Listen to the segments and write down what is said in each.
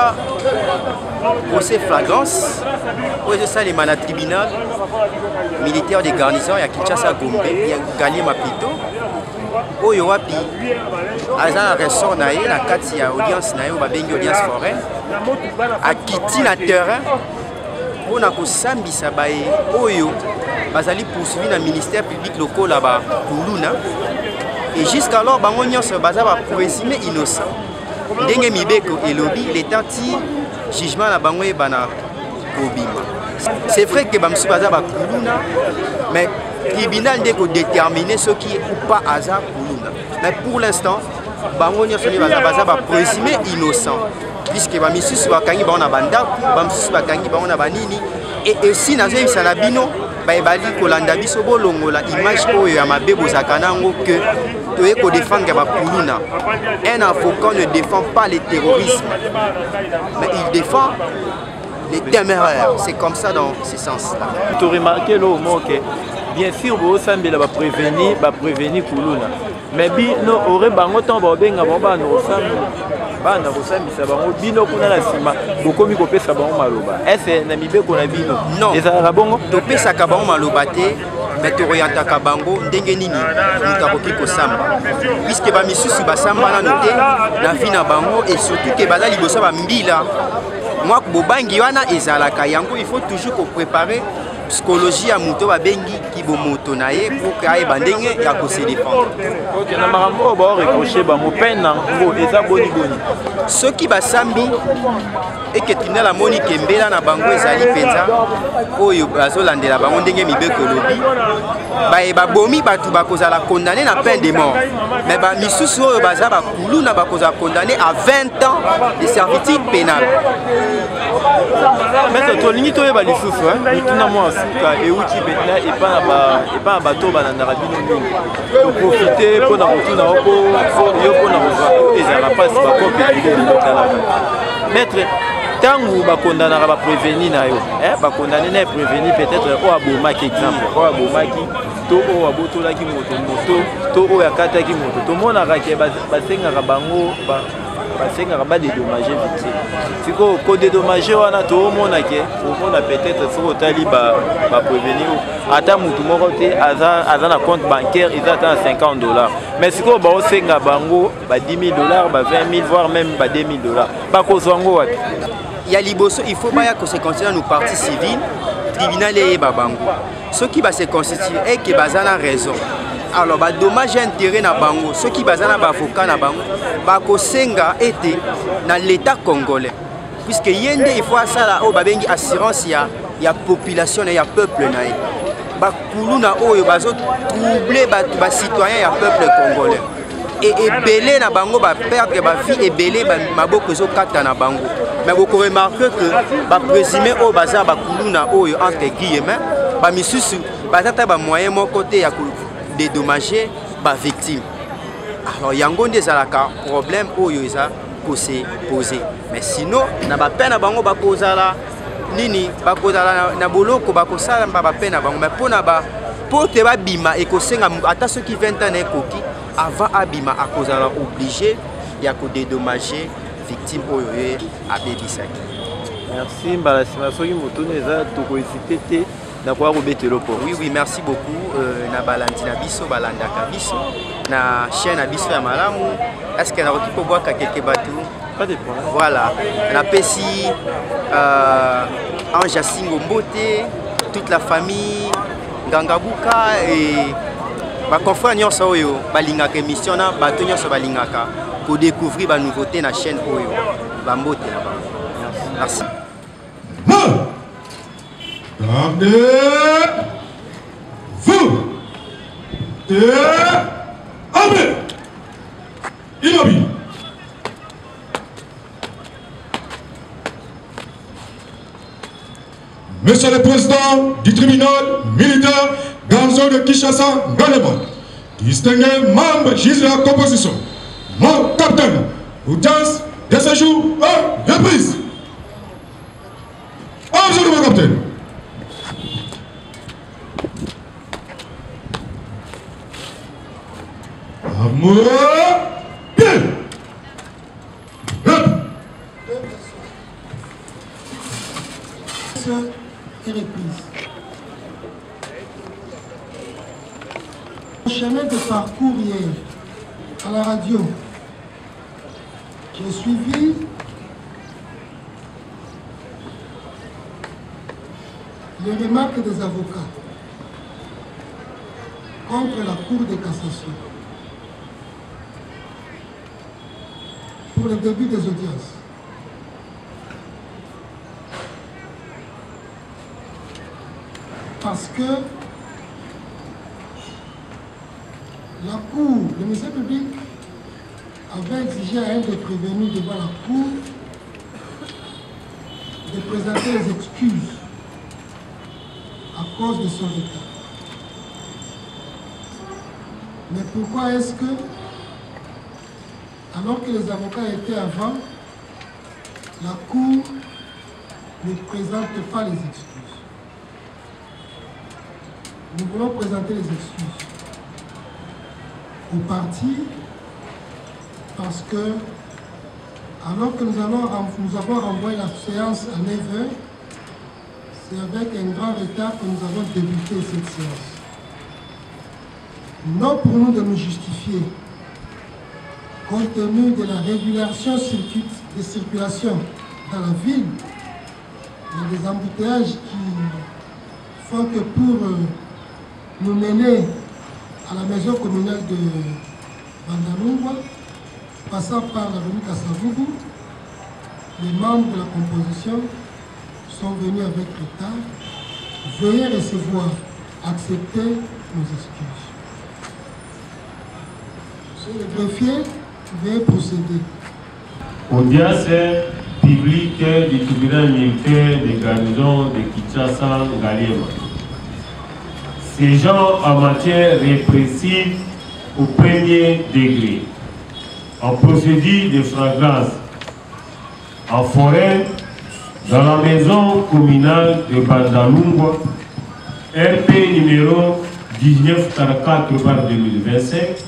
ça procès flagrance oyo ça les mana tribunal militaire de garnison ya Kinshasa Gombe ya Galima plutôt oyo wapi aza ressort na ye na kati ya audience na yo babengi audience foraine akiti na terrain pona kosambisa baye oyo bazali poursuivi na ministère public local là-bas Kuluna et jusqu'alors bango nyonso baza ba présumé innocent ndenge mibeko elobi l'état ti jugement na bango e bana kobima. C'est vrai que bamsu baza ba Kuluna mais tribunal ndeko déterminer ce qui est ou pas hasard Kuluna. Mais pour l'instant bango nyonso baza ba présumé innocent puisque bamisusu bakangi bango na bandako bamisusu bakangi bango na banini et aussi nazoyebisa na bino baebali kolanda biso bolongola image oyo ya mabe bozaka nango que toye kodéfendre bakuluna. Un avocat ne défend pas le terrorisme mais il défend les téméraires. C'est comme ça dans ce sens-là. Tu remarques le mot que bien sûr vous semblez va prévenir kuluna mais bino aurait bango temps ba benga ba no bana kosambisa bango bino kuna na sima bokomi kopesa bango maloba ese na mibeko na bino ezalaka bongo topesaka bango maloba te mais toroyantaka bango ndenge nini moto akoki kosamba puisque bamisusu basamba nano te na vi na bango et surtout ke baza liboso bambila mwa bobangi wana ezalaka yango il faut toujours kopréparer psychologie ya moto babengi kibomoto na ye pour que ayeba ndenge ya kose défendre. Ok, na makambo ba reprocher ba mopena ngo eza boni soki basambi et que tribunal amoni kembela na bango ezali penza oyo bazolandela bango ndenge mibeko lobi bayeba bomi batu bakozala condamné na peine de mort mais ba misusu oyo baza bakuluna bakozala condamné à 20 ans de servitude pénale. Mais tolingi toyeba lisusu mituna mwa suka euti betna epa bato banandaka bino mingi toprofite mpona kotuna oko yo mpona kozwa ezala mpasi bakopetile lotalaka maître ntango bakondanaka bapréveni na yo bakondane na préveni peut-être oyo abomaki exemple oyo abomaki to oyo abotolaki moto to oyo akataki moto tomonaka ke basengaka bango basengaka badédommager victime siko kodédommager wana toomonake omona peut-être soki otali baprévenir ata mutu moko te aza na compte bancaire eza ata na $50 mais sikoyo baosenga bango ba $10 000 ba $20 000 voire même ba $2 000 bakozwa ngo wapi ya liboso il faut baya se constituer nos parties civiles tribunal eyeba bango soki base constitue eke baza na raison alors ba dommage intérêt na bango soki baza na bavocat na bango bakosenga ete na l'état congolais puisque yende il faut asala oyo babengi assurance ya population na ya peuple na ye bakuluna oyo bazo troubler batu ba citoyen ya peuple congolais et ebele na bango ba perdre ba vie ebele maboko ezokata na bango mais vous remarquez que ba présumé oyo baza bakuluna oyo entre guillemets ba misusu bazata ba moyen moko te ya dédommager ba victime. Alors yango nde ezalaka problème oyo eza kose poser mais sinon na ba peine bango bakozala nini bakozala na boloko bakosala ba peine bango mais pona ba pote ba bima ekosenga ata soki 20 ans ekoki avant abima akozala obligé ya ko dédommager victime oyo ye abebisaki. Merci mbalasima soki motone eza tokohésiter te. Oui, oui, merci beaucoup. Na balandi na biso, balandaka biso. Na chaîne na biso ya malamu. Est-ce que na roki po boaka quelques bateaux? Pas de problème. Voilà. Na pesi Anja Singo Mbote, toute la famille, Ngangabuka et ba confrère nyonso oyo balingaka émission na bato nyonso balingaka pour découvrir ba nouveauté na chaîne oyo. Ba Mbote na ba. Merci. Rendez-vous et Amen. Inobi. Monsieur le Président du tribunal militaire garnison de Kinshasa, Ngalema, distingué membre juge de la composition, mon capitaine, audience de ce jour en reprise. Bonjour mon capitaine. Amour, bien. est reprise. Le chemin de parcours hier à la radio, j'ai suivi les remarques des avocats contre la Cour de cassation pour le début des audiences. Parce que la Cour, le ministère public avait exigé à un des prévenus devant la Cour de présenter les excuses à cause de son retard. Mais pourquoi est-ce que, alors que les avocats étaient avant, la Cour ne présente pas les excuses? Nous voulons présenter les excuses au parti parce que, alors que nous avons renvoyé la séance à 9h, c'est avec un grand retard que nous avons débuté cette séance. Non pour nous de nous justifier, compte tenu de la régulation de circulation dans la ville, il y a des embouteillages qui font que pour nous mener à la maison communale de Bandalungwa, passant par l'avenue Kassavubu, les membres de la composition sont venus avec retard. Veuillez recevoir, accepter nos excuses. Monsieur le greffier, veuillez procéder. Audience publique du tribunal militaire de garnison de Kinshasa-Ngaliema. Ces gens en matière répressive au premier degré, en procédure de flagrance, en forêt, dans la maison communale de Bandalungwa, RP numéro 1944/2025,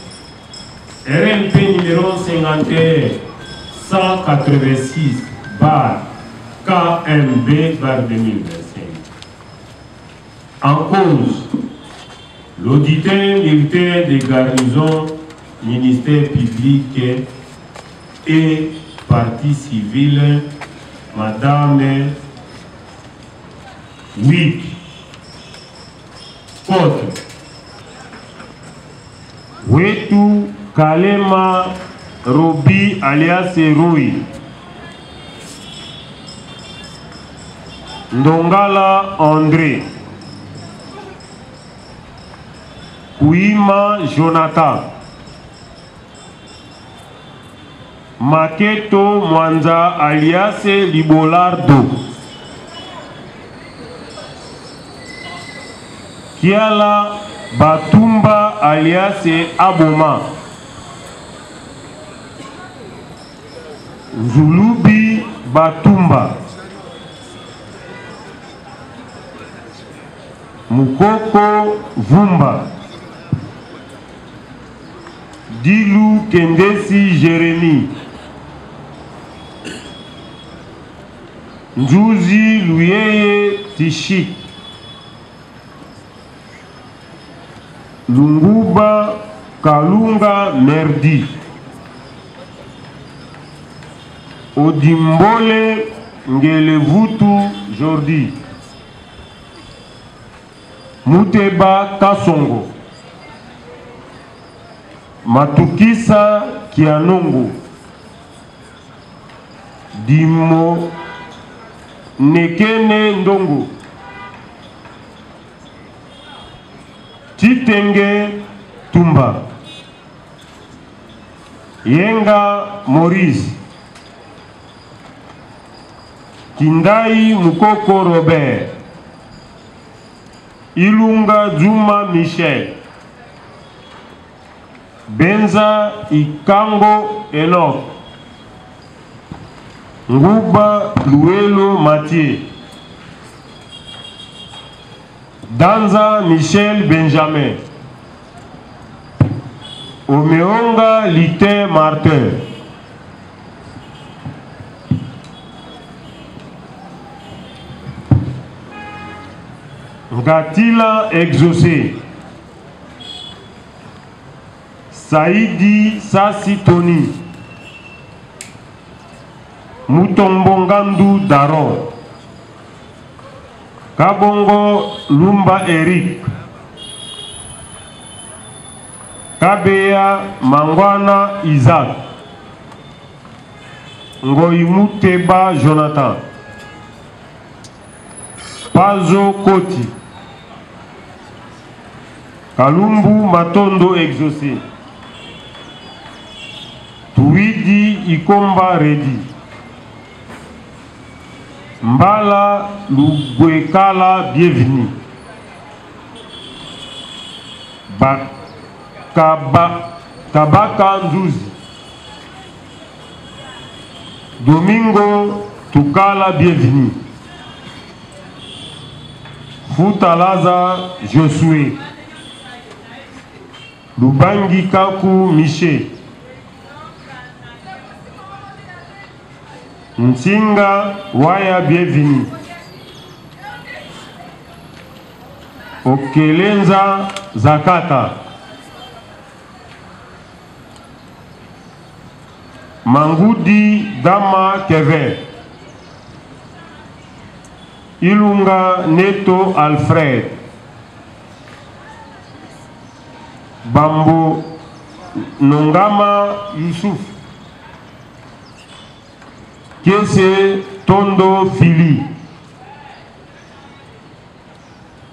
RMP numéro 51-186/KMB/2025. En cause, l'auditeur militaire des garnisons, ministère public et partie civile, Madame Wick Côte Wetu Kalema Robi alias Rui Ndongala André Kouima Jonathan Maketo Mwanza alias Libolardo Kiala Batumba alias Aboma Zulubi Batumba Mukoko Vumba Dilou Kendesi Jérémy Njuzi Luyeye Tishik Lunguba Kalunga Merdi Odimbole Ngelevutu Jordi Muteba Kasongo Matukisa Kianongo Dimo Nekene Ndongo Titenge Tumba Yenga Maurice Kindai Mukoko Robert Ilunga Juma Michel Benza Ikango Enoch Nguba Luelo Mathieu Danza Michel Benjamin Omeonga Lité Martin Ngatila exaucé. Saïdi Sassi Tony. Mutombongandu Daron. Kabongo Lumba Eric. Kabeya Mangwana Isaac. Ngoimuteba Jonathan. Pazo Koti. Kalumbu Matondo exaucé. Tuidi Ikomba Redi. Mbala Lubwekala bienvenue. Kabaka Nzuzi. Domingo Tukala bienvenue. Futalaza Josué. Lubangi Kaku Miché. Nsinga Waya bienvenue. Okelenza Zakata. Mangudi Dama Kevin. Ilunga Neto Alfred. Bambo Nongama Yusuf. Kese Tondo Fili.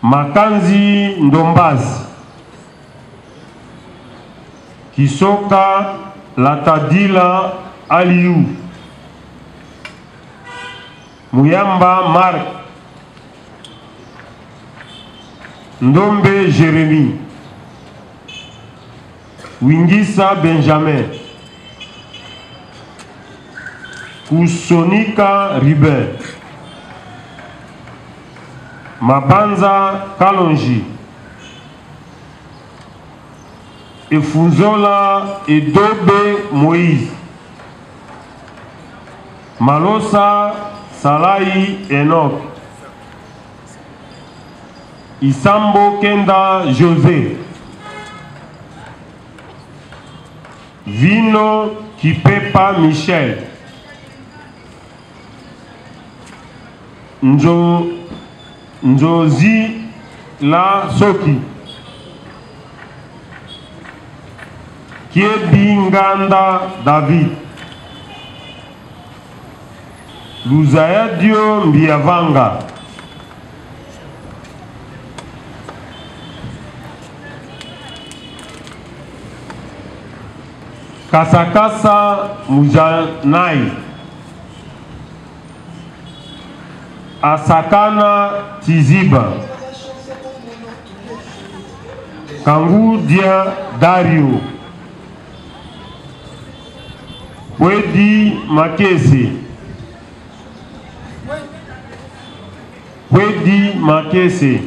Makanzi Ndombaz. Kisoka Latadila Aliou. Muyamba Marc. Ndombe Jérémy. Wingisa Benjamin. Kusonika Ribin. Mabanza Kalonji. Efuzola Edobe Moïse. Malosa Salai Enoch. Isambo Kenda José. Vino Kipepa Michel. Njozi La Soki. Kiebinganda David. Luzayadio Mbiavanga. Kasakasa Mujanai. Asakana Tiziba. Kangudia Dario. Wedi Makese. Wedi Makese.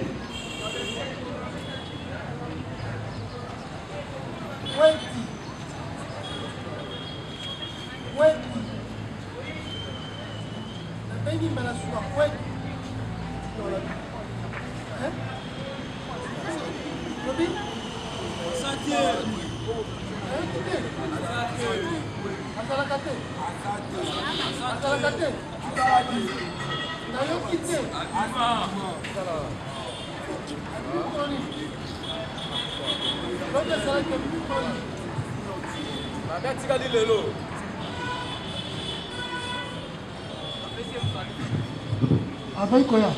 Aboykoya.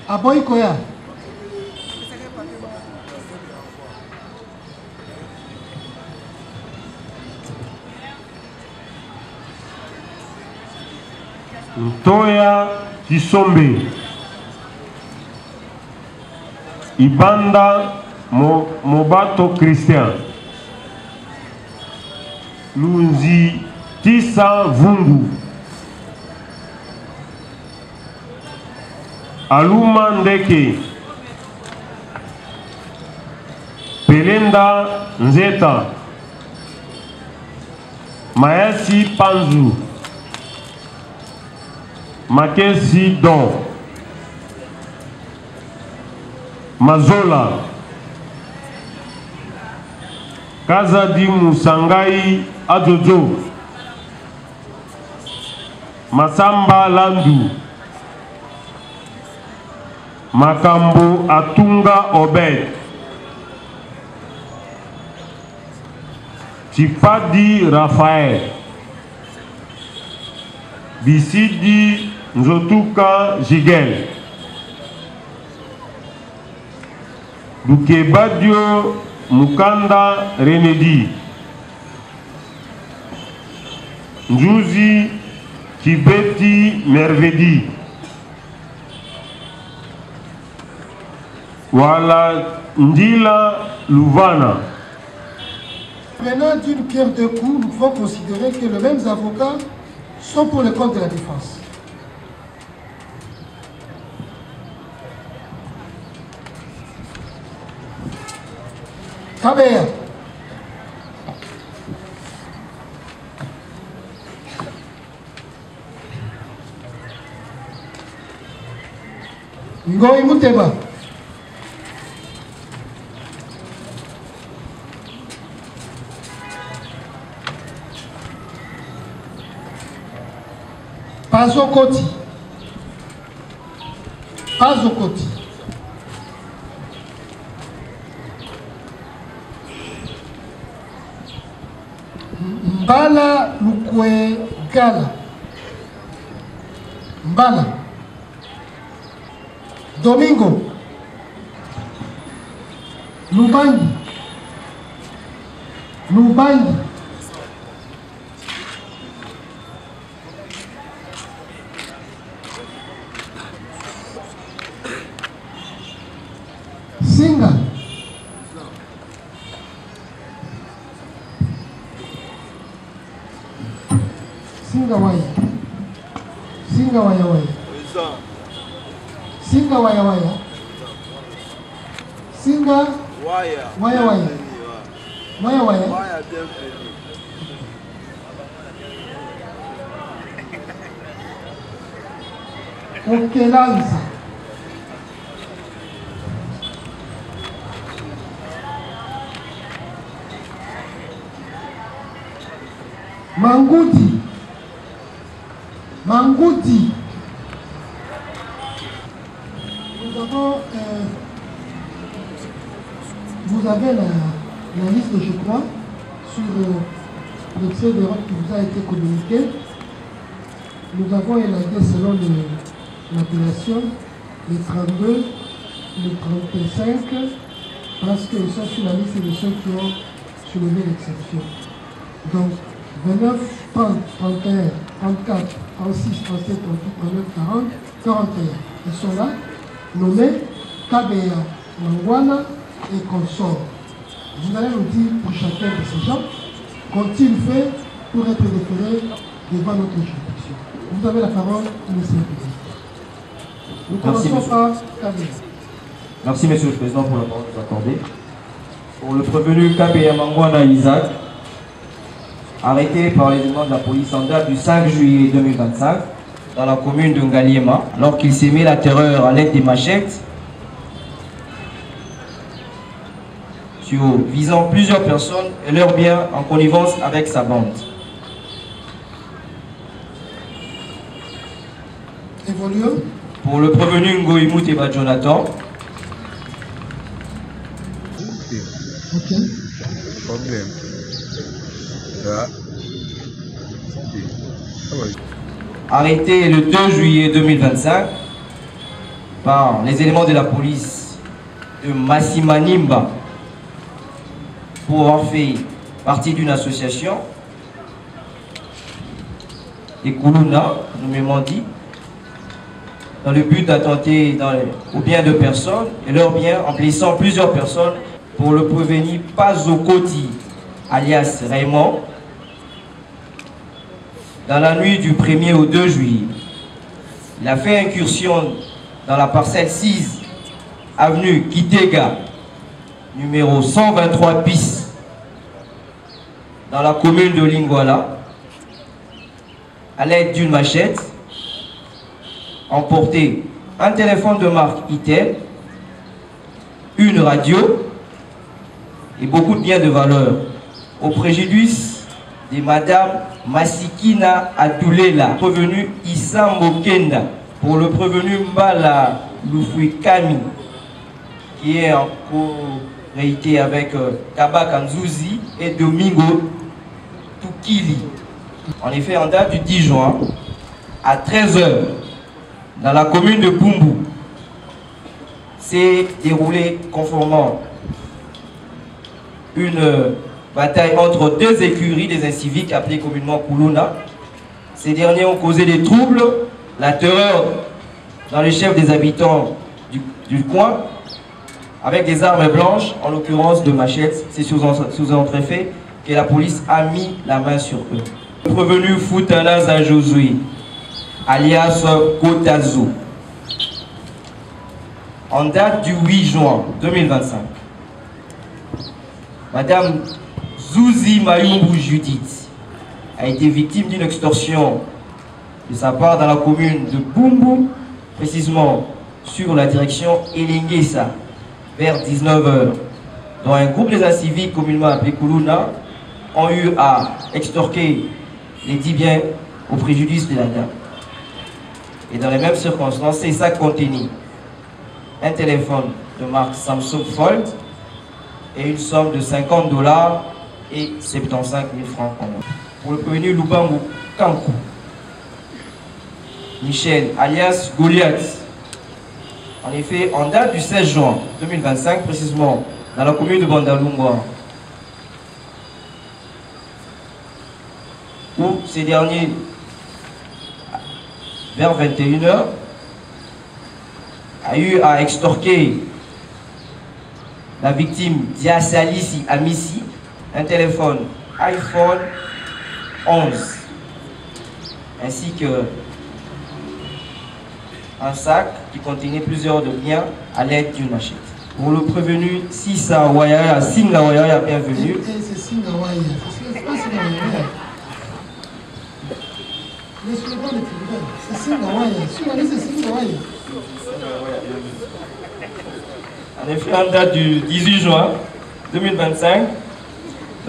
Aboykoya. Ntoya Kisombe. Ibanda Mobato Christian. Lunzi Tisa Vungu. Aluma Ndeke. Pelenda Nzeta. Maesi Panzu. Makesi Don. Mazola. Kazadi Musangai Ajojo. Masamba Landu. Makambo Atunga Obed. Chipadi Raphaël. Bisidi Nzotuka Jigel. Dukebadio Mukanda Renedi. Njuzi Kibeti Mervedi. Wala Ndila Louvana. Maintenant, d'une pierre deux coups, nous pouvons considérer que les mêmes avocats sont pour le compte de la défense. Kabea. Ngoi Muteba. Pazokoti. Pazokoti. Mbala Lukwe Gala. Mbala. Domingo. Lubangi. Lubangi. Singa. Singa waya. Singa waya waya. Singa waya waya. Singa waya waya waya. Waya waya. Okelanza. Mangoudi. Mangoudi. Nous avons, vous avez la liste, je crois, sur l'excès d'erreur qui vous a été communiqué. Nous avons élagué selon l'appellation les 32, les 35, parce qu'ils sont sur la liste de ceux qui ont soulevé l'exception. Donc, 29, 30, 31, 34, 36, 37, 38, 39, 40, 41. Ils sont là, nommés Kabea, Mangwana et consorts. Vous allez nous dire pour chacun de ces gens qu'ont-ils fait pour être déférés devant notre juridiction. Vous avez la parole, monsieur le Président. Nous commençons par Kabea. Merci, Monsieur le Président, pour la parole que vous accordez. Pour le prévenu Kabea Mangwana Isaac, arrêté par les éléments de la police en date du 5 juillet 2025 dans la commune de Ngaliema, alors qu'il s'aimait la terreur à l'aide des machettes, visant plusieurs personnes et leurs biens en connivence avec sa bande. Évoluons. Pour le prévenu Ngoi Muteba Jonathan. Ok. Problème. Arrêté le 2 juillet 2025 par les éléments de la police de Massimanimba pour avoir fait partie d'une association des Kuluna, nommément dit, dans le but d'attenter aux biens de personnes et leurs biens en blessant plusieurs personnes pour le prévenir Pazokoti, alias Raymond, dans la nuit du 1er au 2 juillet. Il a fait incursion dans la parcelle 6, avenue Kitega, numéro 123 bis, dans la commune de Lingwala, à l'aide d'une machette, emporté un téléphone de marque Itel, une radio et beaucoup de biens de valeur, au préjudice de Madame Masikina Adulela, prévenu Issa Mokenda, pour le prévenu Mbala Lufuikami, qui est en co-réalité avec Kabak Nzouzi et Domingo Tukili. En effet, en date du 10 juin, à 13 h, dans la commune de Bumbu, s'est déroulée conformément une bataille entre deux écuries des inciviques appelées communément Kuluna. Ces derniers ont causé des troubles, la terreur dans les chefs des habitants du coin, avec des armes blanches, en l'occurrence de machettes. C'est sous entrefait que la police a mis la main sur eux. Le prévenu Futana Josué, alias Kotazo, en date du 8 juin 2025, Madame Zouzi Mayumbu Judith a été victime d'une extorsion de sa part dans la commune de Bumbu, précisément sur la direction Elengesa, vers 19 h, dont un groupe des inciviques communément appelé Kuluna ont eu à extorquer les 10 biens au préjudice de la dame. Et dans les mêmes circonstances, ces sacs contenaient un téléphone de marque Samsung Fold et une somme de $50 et 75 000 francs. Pour le prévenu Lubangu Kankou, Michel, alias Goliath. En effet, en date du 16 juin 2025, précisément dans la commune de Bandalungwa, où ces derniers, vers 21 h, a eu à extorquer la victime Diasalisi Amissi, un téléphone iPhone 11, ainsi que un sac qui contenait plusieurs de biens à l'aide d'une machette. Pour le prévenu Sissa Waya, Singa Waya, bienvenue. C'est Singa Waya, c'est pas Singa Waya. Le slogan de tribunal, c'est Singa Waya. Sur la liste, c'est Singa Waya. En effet, en date du 18 juin 2025,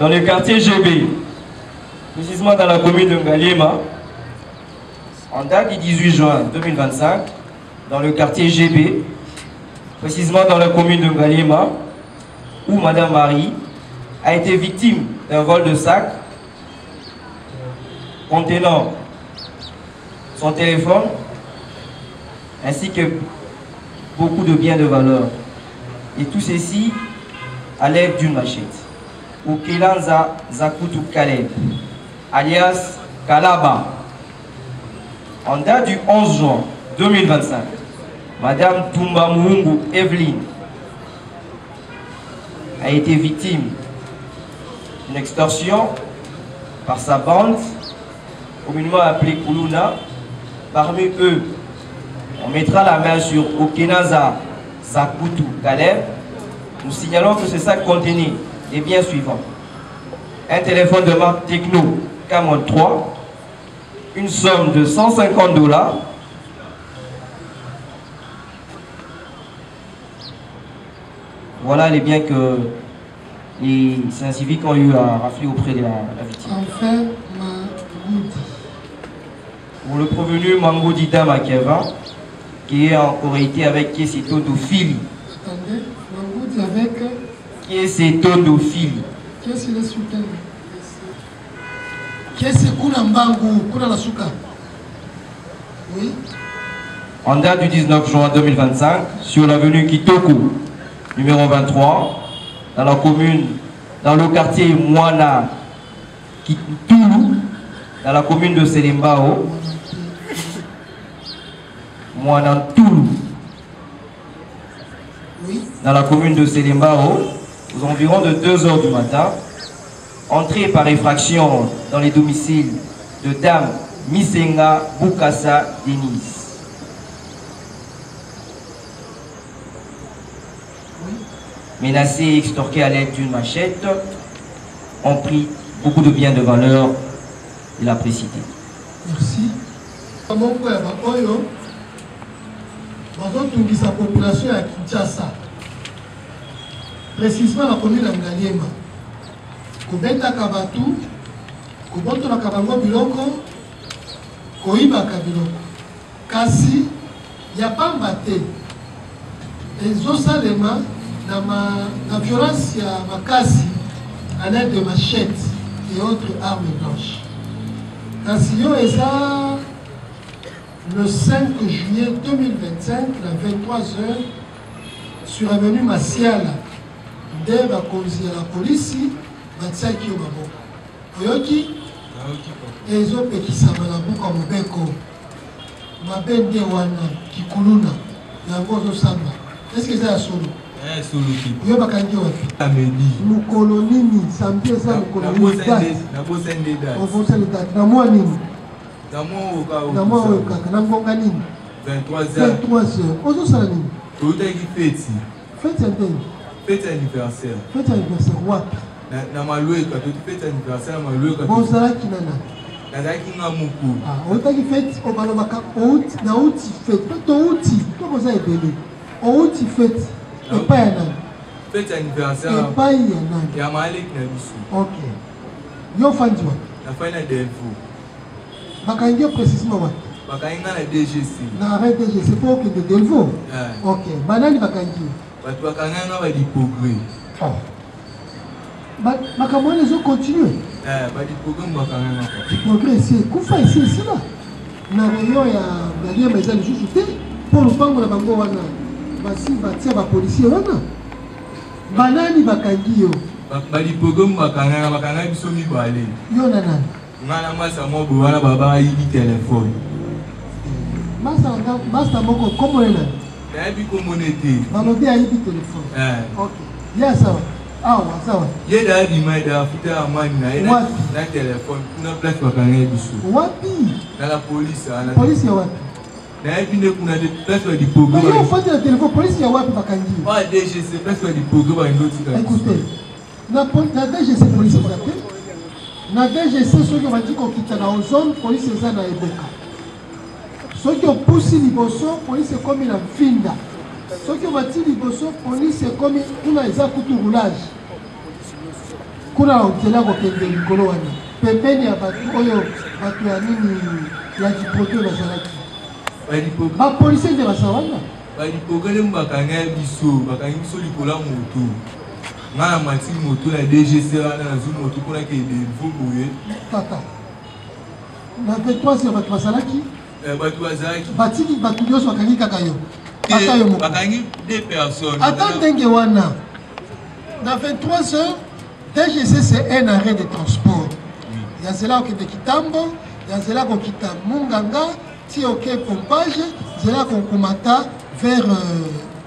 dans le quartier GB, précisément dans la commune de Ngaliema, en date du 18 juin 2025, dans le quartier GB, précisément dans la commune de Ngaliema, où Madame Marie a été victime d'un vol de sac contenant son téléphone ainsi que beaucoup de biens de valeur. Et tout ceci à l'aide d'une machette. Ukelanza Zakutu Kaleb, alias Kalaba. En date du 11 juin 2025, Madame Tumba Muungu Evelyne a été victime d'une extorsion par sa bande, communément appelée Kuluna. Parmi eux, on mettra la main sur Okenaza Zakutu Kaleb. Nous signalons que ce sac contenait les biens suivants: un téléphone de marque Tecno Camon 3, une somme de $150. Voilà les biens que les civiques ont eu à rafler auprès de la victime. Enfin, Mangoudi. Pour le prévenu Mangoudi Damakeva, qui est en corréité avec Kieseto Dofili. Attendez, Mangoudi avec Kieseto Dofili. Qu'est-ce qu'il est sur terre? Qu'est-ce que Kuna Mbangu, Kuna la Souka? Oui. En date du 19 juin 2025, sur l'avenue Kitoko, numéro 23, dans la commune, dans le quartier Moana Kitoulou, dans la commune de Selembao, Moana Toulou, Oui. dans la commune de Selembao, aux environs de 2 h du matin, entrée par effraction dans les domiciles de Dame Misenga Bukasa Denise. Menacés et extorqués à l'aide d'une machette, ont pris beaucoup de biens de valeur de la précité. Merci. Mon frère, sa population à Kinshasa. précisément la commune de Ngaliema. Kobeta Kabatu, Koboto la Kabango Biloko, Koiba Kabiloko. Kasi, il n'y a pas mbaté. Et Zosalema, dans la violence, il y a ma kasi, à l'aide de machettes et autres armes blanches. Kasi, yo, et ça, le 5 juillet 2025, à 23h, sur avenue Massiala, dès la police, Batsaki au Babo. Oyoki, et ils ont pété ça dans la boucle comme Beko. Mabende Wana, Kikuluna, Yangozo Samba. Est-ce que c'est un solo? Solo. Yo bakangi wapi? Amedi. Mukolo nini? Samedi eza mukolo nini? Na bosende date. On va le date. Na moi nini? Na moi Na moi oka. Na ngonga nini? 23h. 23h. Ozo sala nini? Toyota ki fête. Fête ya nini? Fête anniversaire. Fête anniversaire wapi? Na Maloueka, tu fête anniversaire na Maloueka. Bozalaki nana. Nazaki nga moko. Ah, otaki fête au balobaka outi na outi fête. To outi, to boza ebele. Outi fête. Et pas ya nani? Fête anniversaire. Et pas ya nani? Ya Malik na biso. OK. Yo fandi wapi? Na fana Delvo. Bakangi précisément wapi? Bakangi na DGC. Na arrêt DGC pour que de Delvo. OK. Banani bakangi. Batu bakanga na ba di progrès. Oh. Makambo les ont continué. Ba di progrès bakanga na. Du progrès ici, kufa ici là. Na rayon ya Galia mais elle juste pour le bango na bango wana. Basi batia ba policier wana. Banani bakangi yo. Ba di progrès bakanga biso mibale. Yo na nani? Ngana masa mo bo wana baba yi di téléphone. Masa moko comment est là? Na bi communauté. Balobi a yibi téléphone. OK. Ya sawa. Ah wa sawa. Ye da di mai da futa amani na téléphone kuna place bakanga biso. Wapi? Na la police ana. Police ya wapi? Na bi ne kuna de place di progrès. Mais yo fati le téléphone police ya wapi bakangi? Ah DGC place di progrès ba ndoti ka. Écoutez. Na DGC police ya wapi? Na DGC soki ba di ko kita na zone police eza na eboka. Soki opusi liboso police comme la finda. Soki obati liboso police comme kuna eza kutu roulage. Kuna otela ko kende likolo wana. Pembeni ya batu oyo batu ya nini ya jipoto bazalaki. Ba police nde basawana. Ba di progrès mbakanga biso likola moto. Ngana mati moto na DGC wana na zu moto kuna ke de vubuye. Tata. Na 23 batu bazalaki. Batu bazalaki. Batiki batu nyonso bakangi kaka yo. Bakangi deux personnes. Attendez wana. Dans 23 heures, DGC c'est un arrêt de transport. Il y a cela qui est de Kitambo, il y a cela qui quitte Munganga, si ok pompage, c'est là qu'on comata vers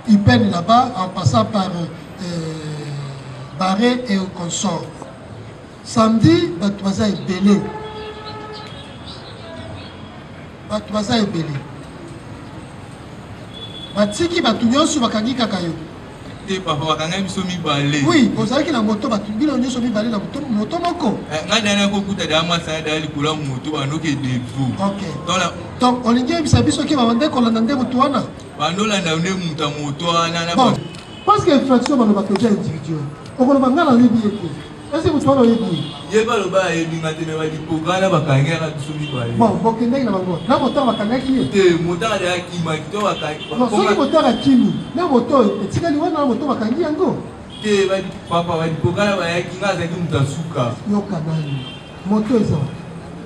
Ipen là-bas en passant par Barré et au consort. Samedi, Batouaza est belé. Batouaza est belé. Batiki Batounyonsu bakangi kakayo. Papa bakanga biso mibale. Oui, ozalaki na moto batubila nyonso mibale na moto moko. Nga dana ko kuta da masa da likula moto banoke devu. OK. Donc olingi bisa biso ke babande ko landa ndemo tuana. Bandola na nde muta moto ana na bon. Parce que infraction bano bakoja individuel. Okolo bangala lebi ete. Est-ce que tu as yebi? Yeba lo ba yebi ngate me wadi prograna bakanga ka biso mibale. Bon, bokende na bango. Na moto bakanga ki? Te moto da ki ma kito bakanga. Non, soki moto ka kimi. Na moto etikali wana moto bakangi yango. Te wadi papa wadi prograna ba yaki ngaza ki mutasuka. Yo kanani. Moto ezo.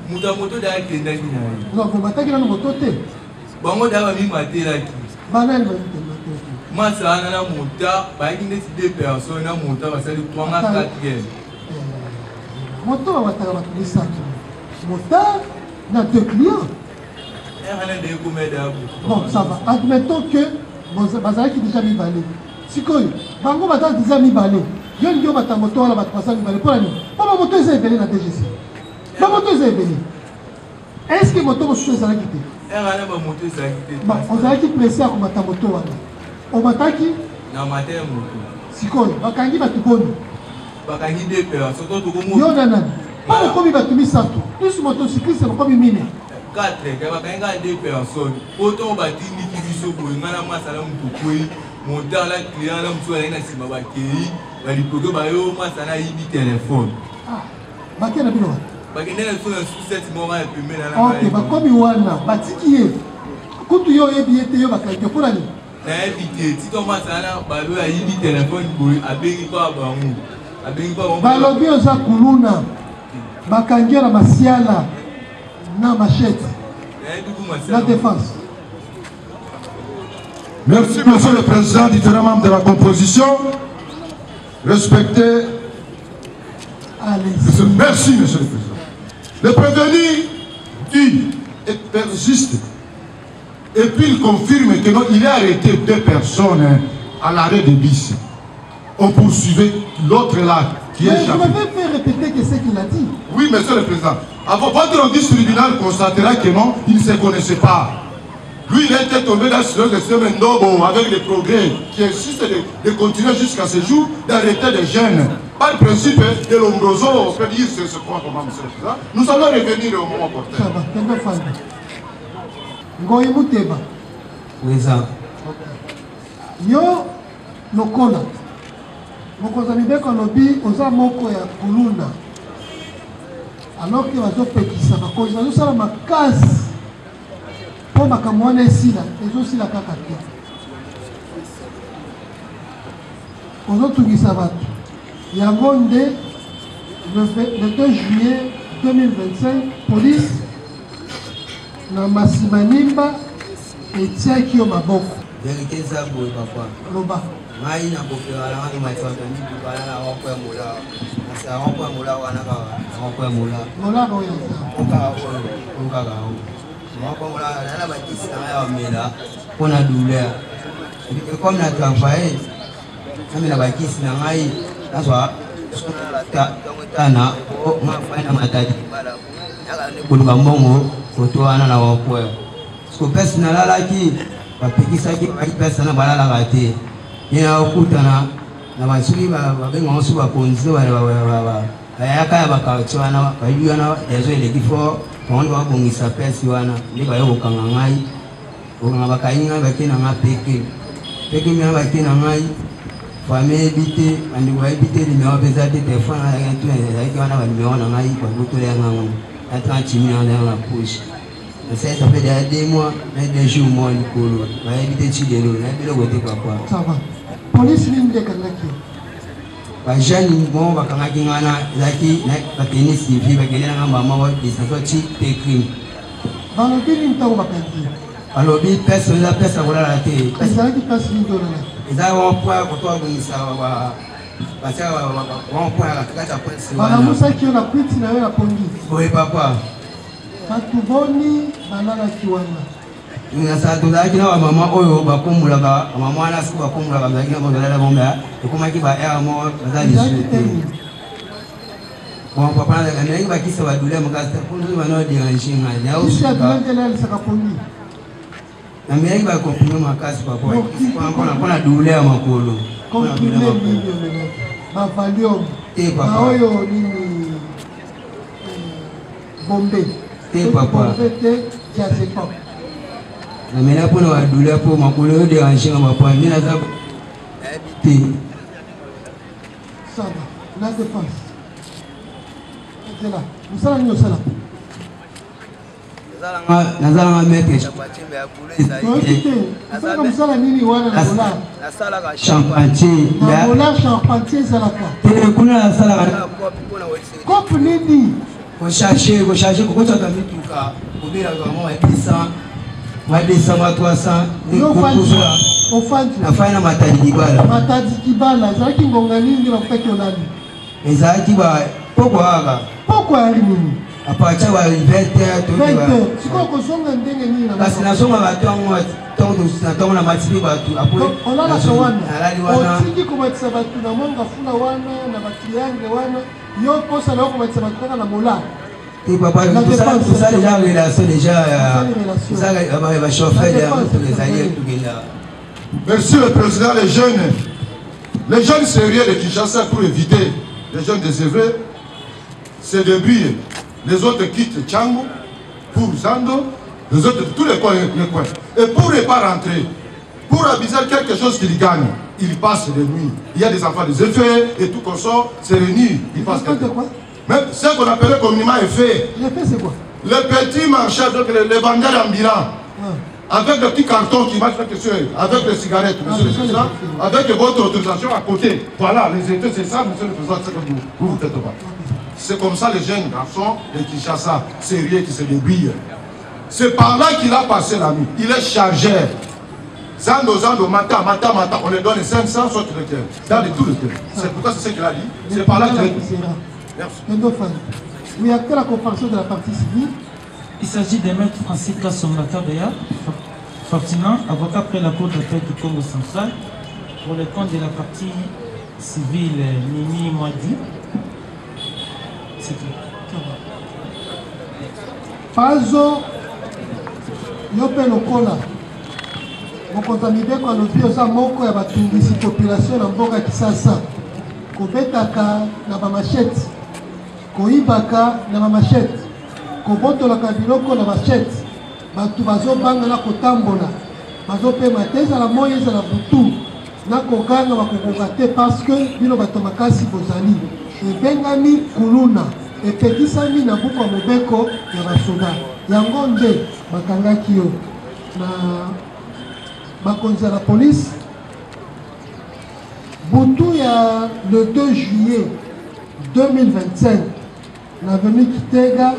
Moto da ki ndaki na yi. Non, ko bataki na moto te. Bango da ba mi matela ki. Banani ba moto. Masa ana na mota ba yaki ndesi deux personnes na mota ba sali 3 na 4e. Moto va battre la police. Moteur n'a deux clients. Bon, ça va. Admettons que Bazali qui est déjà mis balé. Si quoi, Bango Bazali déjà mis balé. Il y a une moto là, Bazali mis balé. Pour la nuit. Pourquoi moto est ébélé dans la DGC? La moto est ébélé. Est-ce que moto va changer la quitter? Bon, on a qui pressé à combattre la moto là. On va qui? Na matin moto. Si quoi, Bakangi va tout bon. Bakangi deux personnes. Yo nanan. Pas le commis batumi sato. Plus motocycliste le commis mine. 4 bakangi deux personnes. Autant batini qui biso ko ngana masala mutokoi monter la client la mutso na sima bakei balipoke bayo mwasa na yibi téléphone. Ah, bakena bino. Bakena na sona sous-set mora ya pembe na. OK, bakomi wana, batiki ye. Kutu yo yebi ete yo bakanje pour ni. Na éviter ti to mwasa na balo ya yibi téléphone boy abengi pa bangu. Abengi pa bangu. Balobi oza kuluna. Bakanje na masiala na machette. La défense. Merci, Monsieur le Président, différents membres de la composition. Respectez. Allez. Merci, Monsieur le Président. Le prévenu dit et persiste. Et puis il confirme qu'il a arrêté 2 personnes à l'arrêt de bis. On poursuivait l'autre là qui est Je vais faire répéter que ce qu'il a dit. Oui, Monsieur le Président. Avant, votre audience tribunal constatera que non, il ne se connaissait pas. Lui, il était tombé dans ce système Ndobo avec les progrès qui insistent de continuer jusqu'à ce jour d'arrêter des jeunes. Par le principe de l'ombroso, on peut dire ce point comment, Monsieur le Président. Nous allons revenir au moment opportun. Ça va, t'es pas fan. Ngoyi Muteba. Oui, ça. Yo, Lokola. Mokonzi Mibeko lobi oza moko ya kuluna. Alors que bazopekisa bakonzi bazosala makasi mpo makambo wana esila ezosila kaka te. Ozotungisa bato yango nde le 2 juillet 2025 police na Masimanimba etiaki yo maboko. Vérité ça boy papa. Loba. Ngai na kopela na ngai matwa ndi bana na wako ya mola. Asa wako ya mola wana ka wako ya mola. Mola ko ya. Onka ga o. Wako mola na ba kisa ya mela. Pona douleur. Et comme na travail, kami na ba kisa na ngai naswa tana o ma faina matadi bala. Yaka ne kuluka mbongo foto ana na wako ya. Ko pesa na lalaki bapikisaki pesa na balala te. Yena okutana na basuki babenga osu bakonzi bayaka ya bakachwana bayuana ezo elekifo ondo babongisa pesa wana ndi bayokanga ngai onga bakayinga bakena ngapeke peke mina bakena ngai famille bité andi wa bité ni mewa pesa te telefone ya tu ya wana balimeona ngai kwa butole yango à 30 000 dans la poche. Ça fait des mois, des jours, moi, Nicolo. Je vais éviter de chier l'eau. Je vais éviter papa. Ça va. Police ligne de Kanaki. Les jeunes, bon, Bakanaki, Zaki, la tennis, il vit avec les mamans, des sorties, des crimes. Dans le pays, il y a un Bakaki. Alors, personne n'a personne à la télé. Les gens qui passent une dollar. Ils ont un point pour toi, ça va. Parce que on point à la carte. Voilà, Moussa qui a la pluie, il a la pongi. Oui, papa. Batuboni, balala kiwana. Nasatulaki na mama oyo bakumulaka mama ana siku bakumulaka bazaki na bazala bomba ekomaki ba air mo bazali souhaité bon papa na ngai bakisa badule makasta kundu bano déranger ngai na Isi ya dulengele alisaka pongi. na mimi ba komprime makasi papa kwa na dule ya makolo Komprime milioni ba valium papa oyo nini bombe papa c'est pas. Na mena pona wa douleur pour makolo déranger ma papa ni na za Ça va, la défense. C'est là. Nous sommes là, nous sommes là. Nazala mettre champagne na mola champagne zalaka kuna na sala kope nini ko chercher ko tata mituka ko bela vraiment wa 200 wa 300 yo ofandi afanya matadi kibala zaki ngonga nini na kutaki onani ezaki ba poko ari nini apacha wa 20 to ba siko ko songa ndenge nini na basi na songa batongo tongo na matibi batu apo olala kawana alali wana otiki ko batisa batu na monga fula wana na bakliange wana yo kosa na ko batisa batu na mola. Et papa, tout ça déjà relation déjà ça va chauffer les alliés tout là. Merci le président. Les jeunes sérieux de Kinshasa pour éviter les jeunes désœuvrés se débrouillent. Les autres quittent Tchango pour Zando, les autres de tous les coins. Et pour ne pas rentrer, pour aviser quelque chose qu'ils gagnent, ils passent les nuits. Il y a des enfants des effets et tout qu'on sort, c'est les nuits. Ils passent de quoi? Même ce qu'on appelait communément effet. L'effet, c'est quoi? Les petits marchands, donc les vendeurs ambulants, avec des petits cartons qui marchent avec les cigarettes, monsieur le président, avec votre autorisation à côté. Voilà, les effets, c'est ça, monsieur le président, c'est que vous faites pas. C'est comme ça les jeunes garçons de Kinshasa, sérieux qui se débrouillent. C'est par là qu'il a passé la nuit. Il est chargé. Zando, mata, on les donne 500 sur le terrain. Dans tout le terrain. C'est pourquoi c'est ce qu'il a dit. C'est par là qu'il a dit. Merci. Oui, à quelle la comparaison de la partie civile? Il s'agit de maître Francis Kassongata Béa, Fortinant, avocat près la Cour d'appel du Congo central, pour le compte de la partie civile Nini Mwadi. C'est tout. Pazo, Yope Lokola. Mokonzamide kwa lobi oza moko ya batungisi population na mboka Kisasa. Kobetaka na bamachete, koibaka na bamachete, kobotolaka biloko na bachete, batu bazobanga na kotambola, bazopema te ezala moyi ezala butu na koganga bakokoka te parce que bino bato makasi bozali. Ebengami kuluna, epekisami na buku ya mobeko ya basoda. Yango nde bakangaki yo na bakonzi la police. Butu ya le 2 juillet 2025, l'avenue Kitega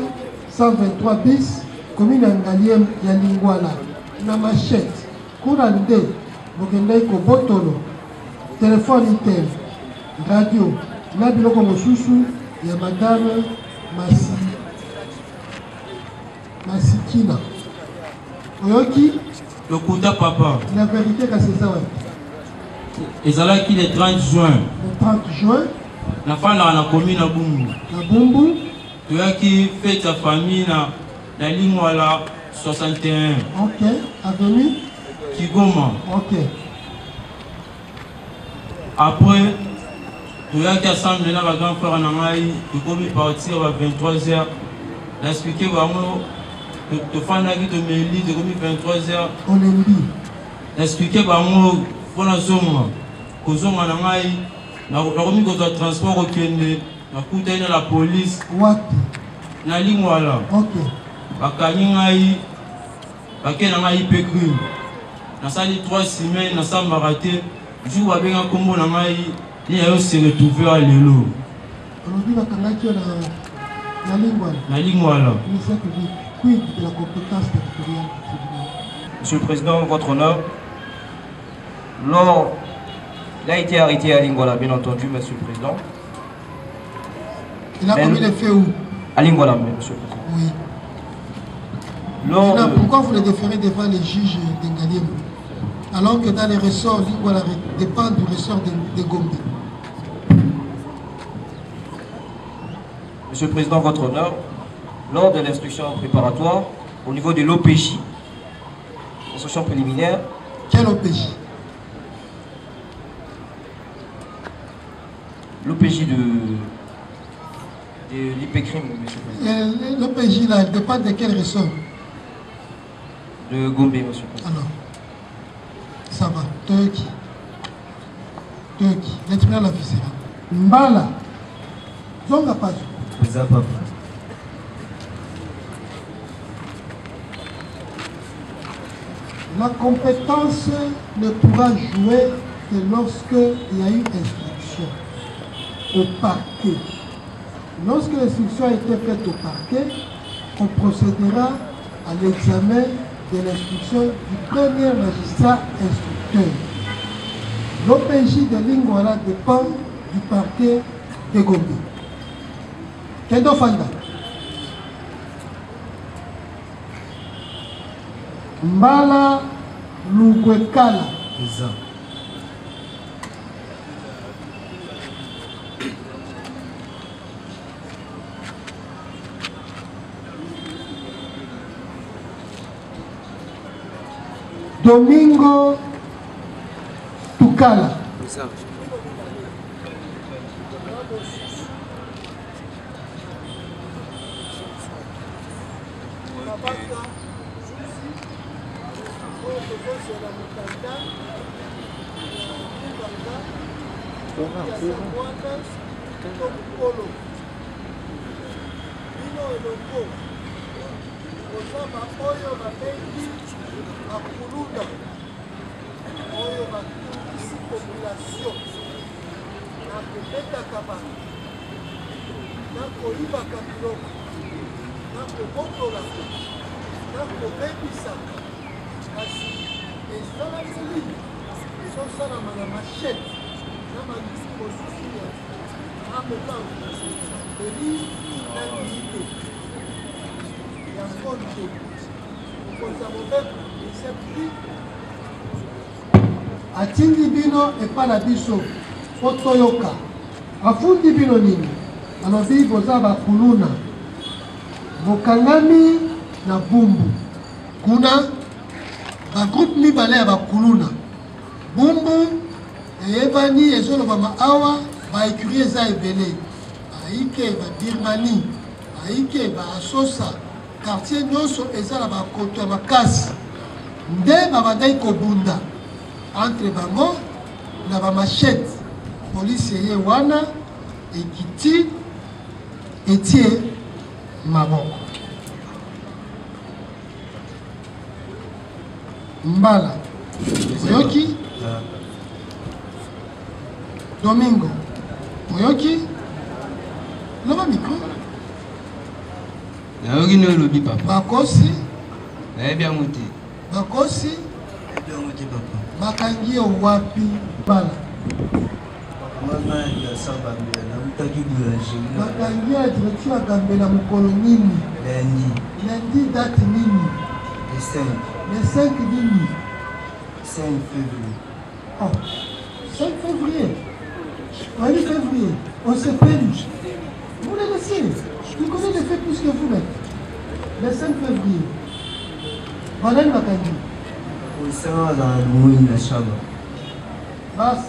123 bis, commune Angaliem ya Lingwala, na machette, Kourande, Bokendai Kobotolo, téléphone item, radio, na biloko mosusu ya madame Masikina. Oyoki? Le Kouta Papa. La vérité, c'est ça, ouais. Et ça là qui est le 30 juin. Le 30 juin. La femme là, la commune à Bumbu. La Bumbu. Tu as qui fait ta famille là, la ligne là, 61. Ok. Avenue Kigoma. Ok. Après, tu as qui assemblé là, ma grand frère Nangaï, tu peux partir à 23h. L'expliquer vraiment. Tu fais un avis de Méli, tu peux 23h. On est dit. Expliquer vraiment pour la zone. Pour la zone, on a remis le transport au Kende, on a coupé la police. Wapi? Na ligne voilà. Ok. Bakani Bakenangaï Pécrime. Dans ça, les 3 semaines, dans ça, m'a raté. Jour où avec un combo, il a aussi retrouvé à l'élo. Aujourd'hui, Bakangaki la ligne voilà. La ligne voilà. Quid de la compétence territoriale? Monsieur le Président, votre honneur, lors, il a été arrêté à Lingwala, bien entendu, Monsieur le Président. Il a commis les faits où? À Lingwala, Monsieur le Président. Oui. Lors, pourquoi vous le déférez devant les juges d'Engaliem alors que dans les ressorts, Lingwala dépend du ressort de Gombe? Monsieur le Président, votre honneur, lors de l'instruction préparatoire, au niveau de l'OPJ, instruction préliminaire. Quel OPJ? L'OPJ de l'IPCRIM, monsieur le Président. L'OPJ, là, elle dépend de quel ressort? De Gombe, monsieur le Président. Alors, ça va. Turquie. Le tribunal officiel. Mbala. Zonga pas. La compétence ne pourra jouer que lorsqu'il y a eu instruction au parquet. Lorsque l'instruction a été faite au parquet, on procédera à l'examen de l'instruction du premier magistrat instructeur. L'OPJ de Lingwala dépend du parquet de Gombe. Kendo Fanda. Mbala Lugwekala. Domingo Tukala. atindi bino epa na biso po toyoka afundi bino nini alobi boza bakuluna bokangami na bumbu kuna bagroupe mibale ya bakuluna bumbu eyebani ezolobama awa baécurie eza ebele baike babirmanie baike baasosa quartier nyonso eza na bakoto ya makasi nde babandaki kobunda entre bango na bamachete polisi eye wana ekiti etie maboko mbala oyoki Domingo oyoki loba micro nayoki no elobi papa bakosi nayebi yango te bakosi nayebi yango te papa bakangi yo wapi mbala mama ya sabambela nautaki boulangerie bakangi ya direction ya gambela mokolo nini lundi date nini le 5 nini 5 février oh 5 février oui février on s'est perdu vous le laissez il connaît les faits plus que vous même le 5 février banani bakangi osanga na lumoi na shaba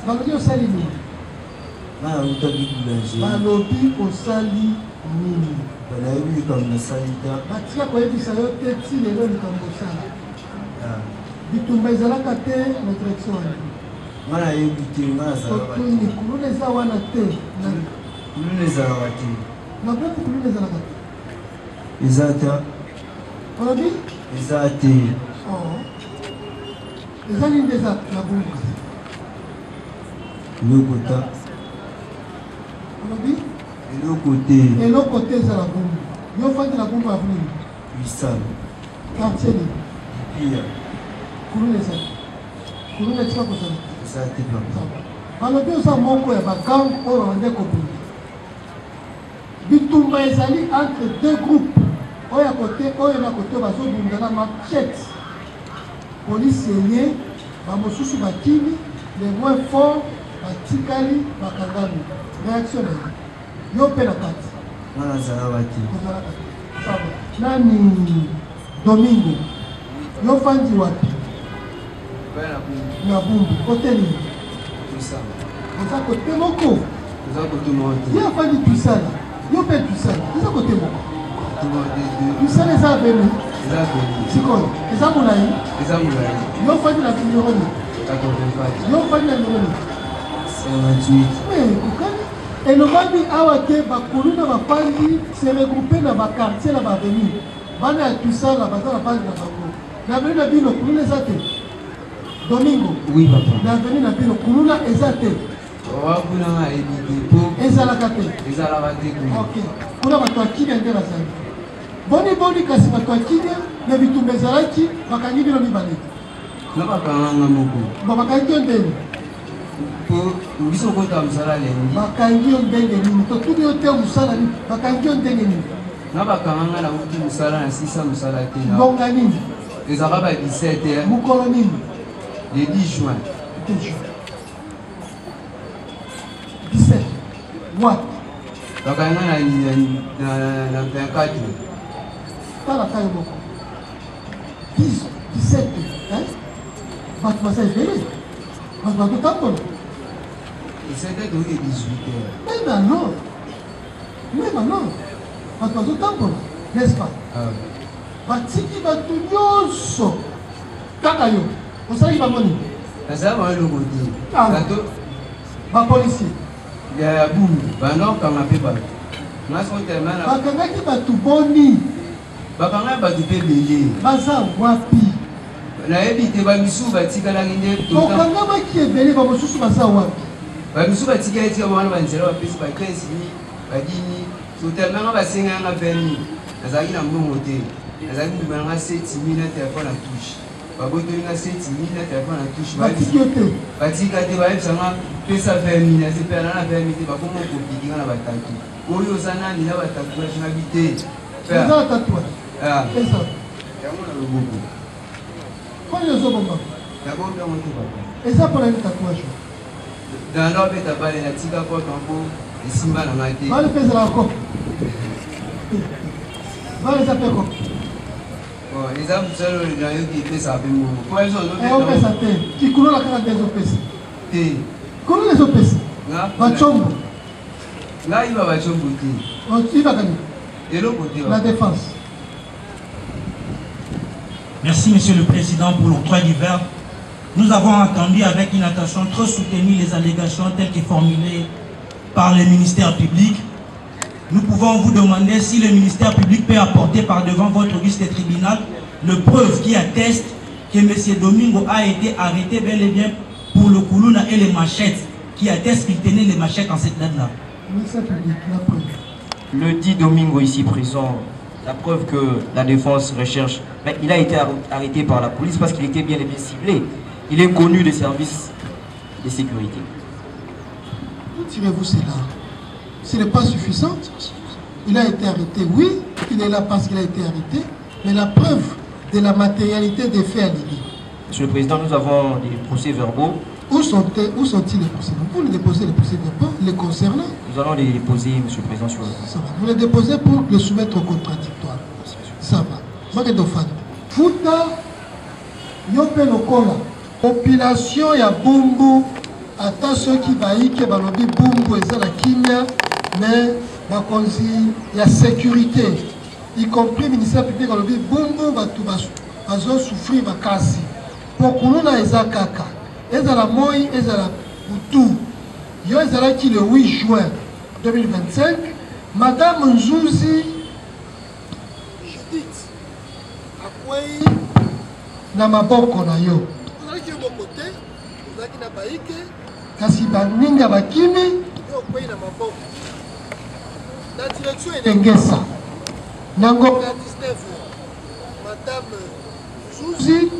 balobi osali nini nautaki boulangerie balobi osali nini banayebi likambo nasali te batika koyebisa yo te ti lelo likambo osala bitumba ezalaka te na direction wana nga nayebi te nga nazalaka totuni kuluna eza wana te kuluna ezalaka te na boku kuluna ezalaka te eza te olobi eza te eza nini nde eza na bunga eloko te olobi eloko te eloko te eza na bunga yo fandi na bunga avunini wisala quartier nini pia kuluna eza kuluna etika kozala eza te papa balobi oza moko ya bagang oyo babande kobunda bitumba ezali entre deux groupes oyo kote oyo na kote bazobunda na machete polisi eye bamosusu bakimi les moins forts batikali bakangami réaction na ye yo mpe na kati nga nazalaka te kozalaka te nani Domingo yo fandi wapi na bumbu kote nini eza kote moko ye afandi tuisala yo mpe tuisala eza kote moko tuisala eza abemi sikoyo eza molai yo fandi na numero nini yo fandi na numero nini kokani elobami awa te bakuluna bafandi se regroupe na bakartier na baveni bana ya tuisala baza na fandi na bango na veni na bino kuluna eza te Domingo oui papa na veni na bino kuluna eza te wakunanga ebite po ezalaka te ezalaka te ok kuna bato ya kimia nde bazali boni kasi bato ya kimia na bitumba ezalaki bakangi bino mibale na bakanganga moko bo bakangi yo ndenge po biso kota mosala lendi bakangi yo ndenge nini totuni yo te mosala nini bakangi yo ndenge nini na bakanganga nauti mosala na 600 mosala te mbonga nini ezalaka ba 17 mokolo nini le 10 juin 17 wapi bakanga na 24 tala kayo moko 17 bato baza ebele bato bakotambola 17 toki 18 même alors bato bazotambola n'est-ce pas batiki bato nyonso kaka yo osalaki bango nini nazala bango eloko te ba policier ya boum bano kanga pe ba ngaso tellement na bakanga ki batu boni bakanga batu pe belé baza wapi na ebité ba misu batikala nginde to kanga ba ki ebele ba mosusu baza wapi ba misu batikala ti ba wana banzela ba pesi ba 15 ni ba dini so tellement ba singa nga veni azaki na mbongo te azaki ndumana nga 7000 na téléphone à touche ba botoli nga 7000 na téléphone à touche ba batika te ba ebisanga pesa 20000 na sepe na 20000 te ba komo ko bidinga na batatu oyo sana ni na batatu na shina bité pesa tatouage ah pesa yango na loboko kwa les obomba d'abord bien monté papa et ça pour un tatouage dans l'obé tabale na tika ko kampo esimba na ngate va le pesa la ko va les appeler ko bon les hommes seuls les gens qui pesa pe mo ko ils ont on pesa te qui coule la carte des opes te comment les opes nga ba chombo nga iba ba chombo te on y va gagner et l'autre côté la défense. Merci Monsieur le Président pour l'octroi du verbe. Nous avons entendu avec une attention très soutenue les allégations telles que formulées par le ministère public. Nous pouvons vous demander si le ministère public peut apporter par devant votre auguste tribunal le preuve qui atteste que M. Domingo a été arrêté bel et bien pour le Koulouna et les machettes, qui atteste qu'il tenait les machettes en cette date-là. Ministère public, la preuve. Le dit Domingo ici présent, la preuve que la défense recherche, mais il a été arrêté par la police parce qu'il était bien et bien ciblé. Il est connu des services de sécurité. Où tirez-vous cela? Ce n'est pas suffisant. Il a été arrêté, oui, il est là parce qu'il a été arrêté, mais la preuve de la matérialité des faits allégués. Monsieur le Président, nous avons des procès-verbaux. Où sont-ils les procès-verbaux? Vous les déposez les procès-verbaux les concernant? Nous allons les déposer, Monsieur le Président, sur le... Ça va. Vous les déposez pour les soumettre au contradictoire. Ça va. Moi, je suis fan. Fouta, Yope Lokola, population ya Bumbu, ata ceux qui baïke, balobi Bumbu, et ça la Kimia, mais bakonzi ya sécurité, y compris le ministère public, balobi Bumbu, bazo souffrir bakasi. Pour Koulouna eza kaka, eza la moi, eza la Boutou. Yo eza qui le 8 juin 2025, Madame Nzouzi, Judith, akwei na maboko na yo. Ozalaki yo bokote, ozalaki na baike, kasi baninga bakimi, yo akwei na maboko. La direction elengesa. Nango 19 Madame Nzouzi,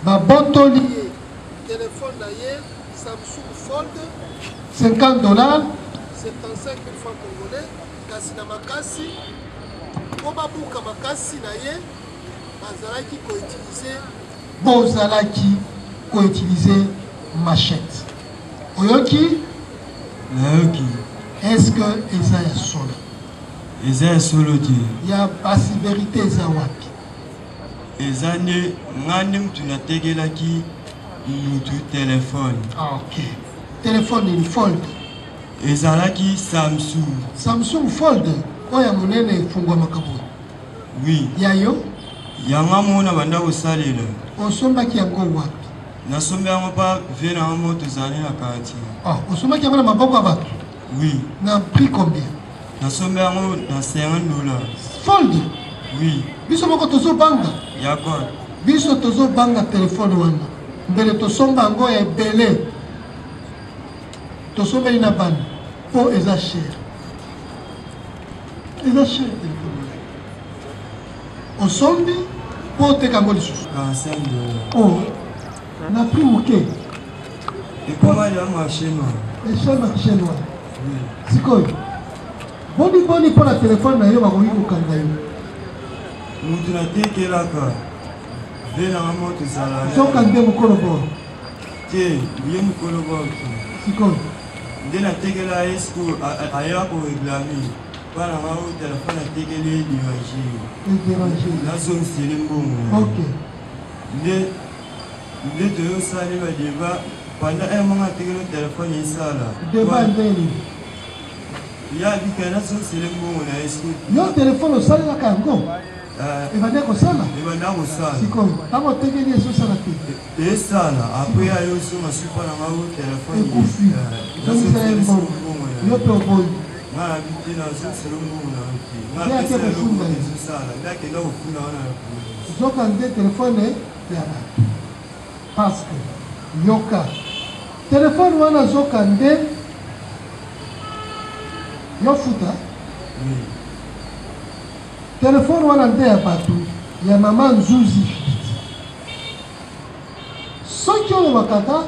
babotoli téléphone na ye, Samsung Fold, $50, 75 000 francs congolais, kasi na makasi, po babuka makasi na ye, bazalaki ko-utiliser machette. Oyoki? Nayoki. Est-ce que eza ya solo? Eza ya solo te. Ya basi vérité eza wapi? Eza ne ngane mtu nategelaki mutu téléphone. Ah, ok. Téléphone in fold. Ezalaki Samsung. Samsung Fold. Oya munene fungwa makaburi. Oui. Yayo? Yanga mona banda kosalela. Osombaki yango wapi? Nasomba yango pa vena yango moto zali na quartier. Ah, osombaki yango na maboko ya bato? Oui. Na prix combien? Nasomba yango na $50. Fold? Oui. Biso moko tozo banga? Yako. Biso tozo banga telefone wana. Mbele tosomba yango ya ebele. Tosomba ina bana. Po eza cher. Eza cher telefone. Osombi po teka ngo lisusu. $45. Oh. Na prix moke. Ekoma ya marché noir. Echelle marché noir. Oui. Sikoyo. Boni po na telefone na yo bakoki kokanga yo. Mutu natekelaka vena yango moto zala. Soka nde mokolo bo. Te, ye mokolo bo. Sikoyo. Nde natekela esko aya koreglame mpona ngao telefone atekeli déranger nazongisele mbongo nde toyosali badeba panda monga atekeli telefone esala ya bika nazongisele mbongo na esko yo telefone osalelaka yango ebanda kosala ebanda kosala sikoyo ntango otekeli ezosala te esala apres ayo so masupa na ngao telefone ekufi omisala ye mbongo yo mpe oboyi nga na biti nazosala mbongo na oki nga Nde ake pesa kofunda eloko ye. ezosala nde akenda kofunda wana na polisi zoka nde telefone ya bato parce que yoka telefone wana zoka nde yofuta telefone wana nde ya bato ya mama Nzuzi soki olobaka ata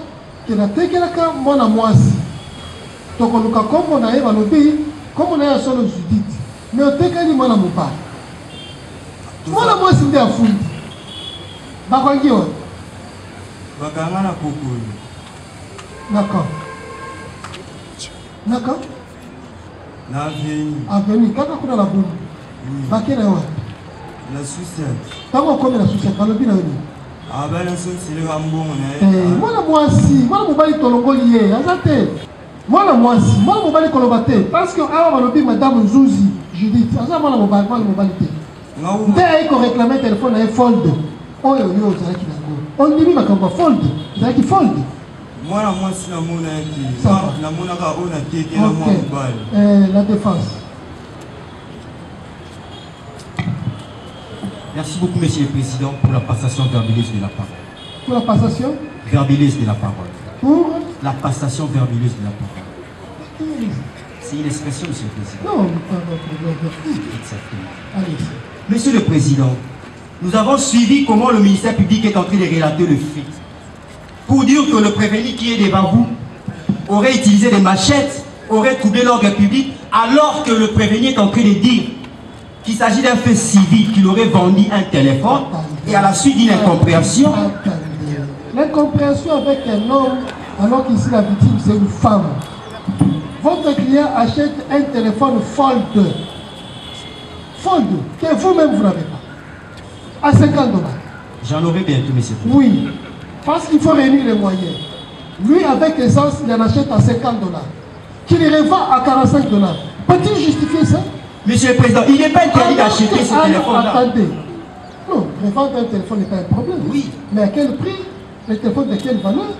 ke natekelaka mwana mwasi tokoluka kombo na ye balobi kombo na ye ya solo Judith me otekeli mwana mobali mwana mwasi nde afundi bakwangi oyo bakanga na kokoli d'accord na aveni kaka kuna na bundu bake na yo wapi na sucette ntango okomi na sucette balobi na yo nini abana sosileka mbongo na ye mwana mwasi mwana mobali tolongoli ye aza te mwana mwasi mwana mobali koloba te parce que awa balobi madame Nzuzi Judith aza mwana mobali te nde ayi koreklame telefone na ye folde oyo yo ozalaki nango ondimi makambo ya folde ezalaki folde mwana mwasi namonaki namonaka oyo natekela mwa mobali la défense. Merci beaucoup, Monsieur le Président, pour la passation verbileuse de la parole. Pour la passation verbileuse de la parole. Pour la passation verbileuse de la parole. C'est une expression, Monsieur le Président. Non, exactement. Allez. Monsieur le Président, nous avons suivi comment le ministère public est en train de relater le fait. Pour dire que le prévenu qui est devant vous aurait utilisé des machettes, aurait troublé l'ordre public, alors que le prévenu est en train de dire qu'il s'agit d'un fait civil, qu'il aurait vendu un téléphone, et à la suite d'une incompréhension. L'incompréhension avec un homme, alors qu'ici la victime c'est une femme. Votre client achète un téléphone Fold, que vous-même vous n'avez pas, à 50 $. J'en aurai bientôt, monsieur. Oui, parce qu'il faut réunir les moyens. Lui, avec essence, il en achète à 50 $. Qu'il revend à 45 $. Peut-il justifier ça? Monsieur le Président, il n'est pas interdit d'acheter ce téléphone-là. Attendez. Non, revendre un téléphone n'est pas un problème. Oui. Mais à quel prix? Le téléphone de quelle valeur?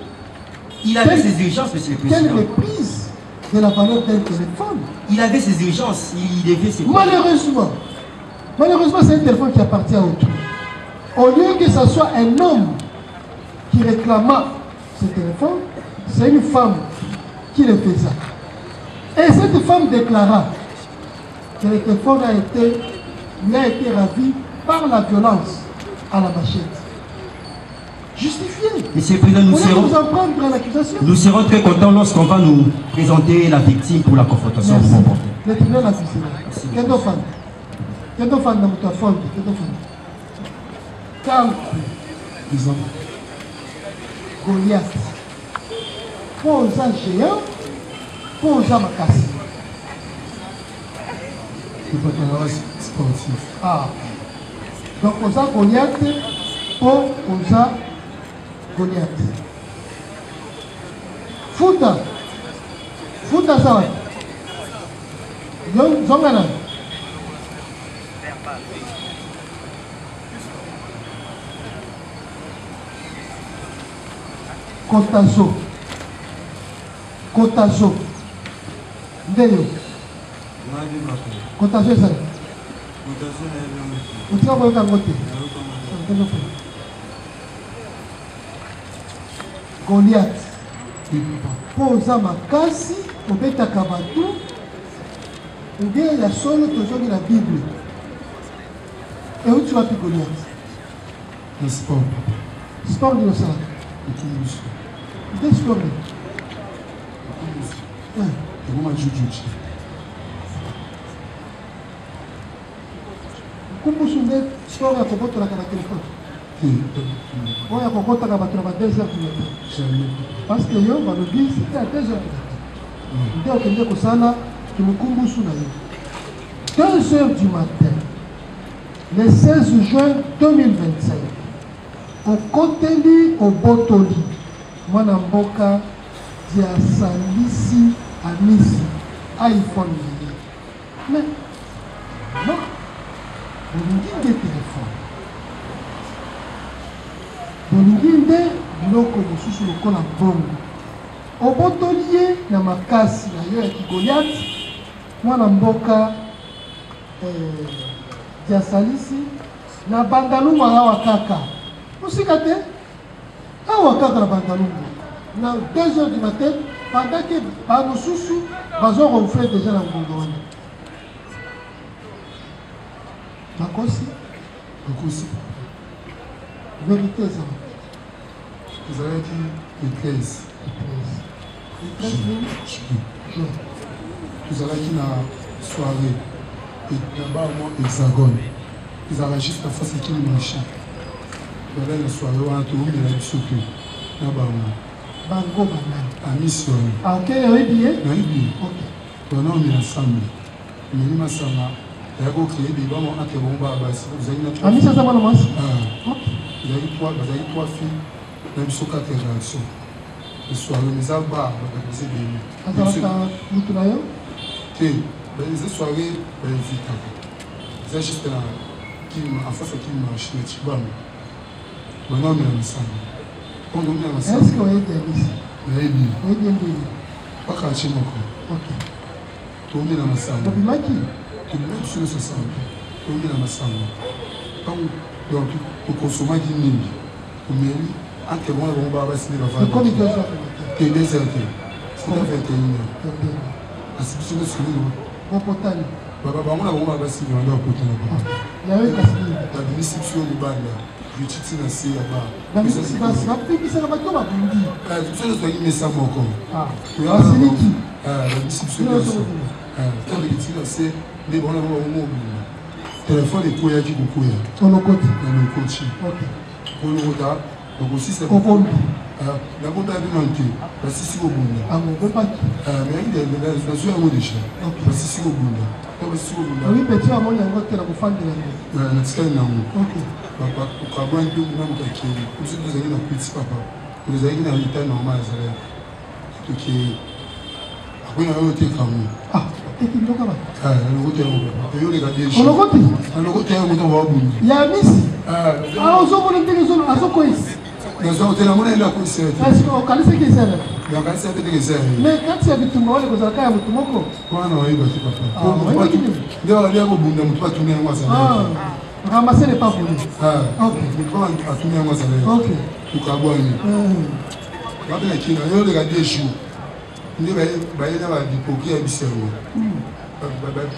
Il avait ses urgences, monsieur le Président. Quelle méprise de la valeur d'un téléphone? Il avait ses urgences, il devait ses... Malheureusement, c'est un téléphone qui appartient à autrui. Au lieu que ce soit un homme qui réclama ce téléphone, c'est une femme qui le faisait. Et cette femme déclara que le téléphone a été ravi par la violence à la machette. Justifié. Monsieur le Président, nous serons très contents lorsqu'on va nous présenter la victime pour la confrontation. Le tribunal a visé. Kendofan dans votre folle. Quand Goliath pose un géant, pose un macasse. Sportif. Ah. Donc, on a Goliath pour on a Goliath. Futa ça va. Zongana. Kotazo. Ndeyo. Kotazo ça. Utika kwa ngote. Goliath. Poza makasi, obetaka bato. Oubien ya solo tozongi la Bible. Et où tu vas plus Goliath? Le sport. Sport de ça. Des sports. Comment juge? Kumbusu nde sport ya kobotola kana téléphone. Oya kokotaka bato na ba 2 heures du matin. Parce que yo balobi c'était à 2 heures du matin. Nde okende kosala kimukumbusu na yo. 2 heures du matin. Le 16 juin 2025. Okoteli obotoli. Mwana mboka dia salisi amisi iPhone. Mais non. bolingi nde telefone bolingi nde biloko mosusu lokola mbongo obotoli ye na makasi na yo ya kigoliati mwana mboka diasalisi na bandalungu awa kaka mosika te awa kaka na bandalungu na 2h du matin pendant que bamosusu bazoronfle déjà na ngongo wana makosi bakosi vérité ezala ezalaki le 13 tozalaki na soirée là-bas moi hexagone ezalaka juste na face ekili marché tozalaki na soirée wana toomela biso te na bango bango banani amisoni ok oyebi ye nayebi tona omela ensemble omeli masanga yako créer des bancs entre bon basi vous avez une ami ça ça va le mas vous avez 3 filles même sur 4 réactions le soir le mesa ba c'est des mutunayo que les soirées vite c'est juste là qui en face qui marche le tibam maintenant on est ensemble on est ensemble est-ce qu'on est ici oui oui bien pas cacher mon corps ok tout on est ensemble donc maki même sur le 60 on est ensemble donc au consommer qui n'importe mais entre bon et bon basi ne va pas comme il doit faire que des heures c'est à 21h asibisi le solo bon potani baba bango na bongo basi ne va pas potana ba ya we kasi la bénédiction du banda je titi na se ya ba mais c'est pas ça puis ça va pas bundi c'est le soir il ça moko c'est qui la bénédiction de ça quand il dit c'est les bons na bongo téléphone et koya qui beaucoup ya on le côté ok on le regarde donc aussi c'est beaucoup la bonne alimenter parce que si vous boulez ah bon pas mais il y a des choses à vous déjà parce que si vous boulez parce que si vous boulez oui petit à mon yango te la kufandi la na tsika na ngo ok papa ukabwa ndio mwana mtakiri usiku zaidi na kwitsi papa vous avez une habitat normal ça là que akwena yote kamu ah eki ndoka ba le côté on yo les gars des on le côté on va boulé ya misi ozobona ndenge zolo azokoisi nazo tena mona ila kuisema est-ce que okalise kisele ya kanisa pete kisele mais kati ya bitumba wale kozalaka ya mutu moko bwana waiba tu papa ndio wale yako bunda mtu atumia ngwa sana ramasser les pas volés ok mtu atumia ngwa sana ok tukabwani babela kina yo le gadie chou ndio baye na ba dipoki ya bisengo